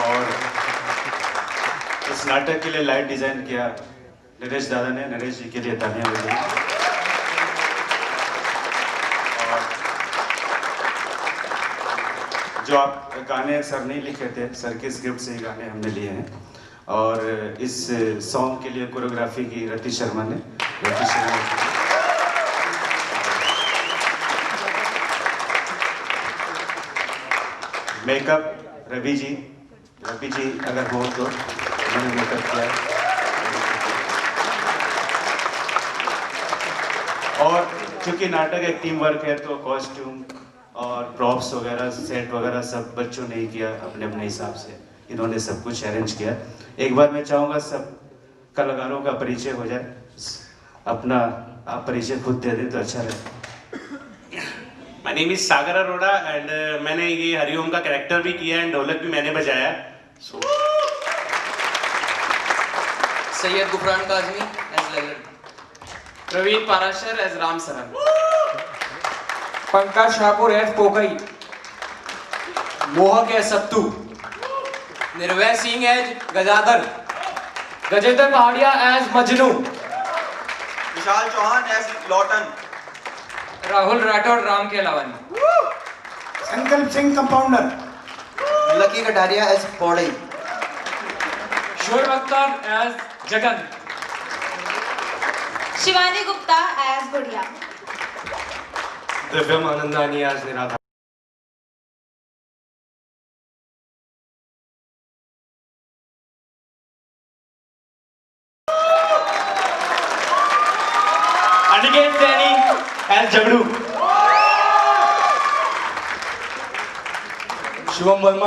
और इस नाटक के लिए लाइट डिजाइन किया नरेश दादा ने। नरेश जी के लिए तालियां बजाइए। और जो आप गाने सर नहीं लिखे थे, सर के स्क्रिप्ट से ही गाने हमने लिए हैं। और इस सॉन्ग के लिए कोरियोग्राफी की रति शर्मा ने। मेकअप रवि जी अगर हो तो उन्होंने मेकअप किया है। और चूंकि नाटक एक टीम वर्क है तो कॉस्ट्यूम और प्रॉप्स वगैरह, सेट वगैरह सब बच्चों ने ही किया अपने अपने हिसाब से। इन्होंने सब कुछ अरेंज किया। एक बार मैं चाहूँगा सब कलाकारों का परिचय हो जाए। अपना आप परिचय खुद दे दें तो अच्छा रहे। My name is Sagar Arora and मैंने ये हरिओम का कैरेक्टर भी किया एंड ढोलक भी मैंने बजाया। Syed Gufran Kazmi as Lalan, Praveen Parashar as Ram Saran, Pankaj Thakur as Pokai, Mohak as Sattu, Nirbhay Singh as Gajadhar, Gajendra Pahadiya as Majnu, Vishal Chauhan as Lotan, Rahul Rathore Ram के अलावानी, Sankalp Singh compounder, Lucky Kataria as Paudai, Shor Akhtar as Jagan, Shivani Gupta as Budhiya, Divyam Anandani as Niradhar, Aniket Saini as Jagdu, Shivam Verma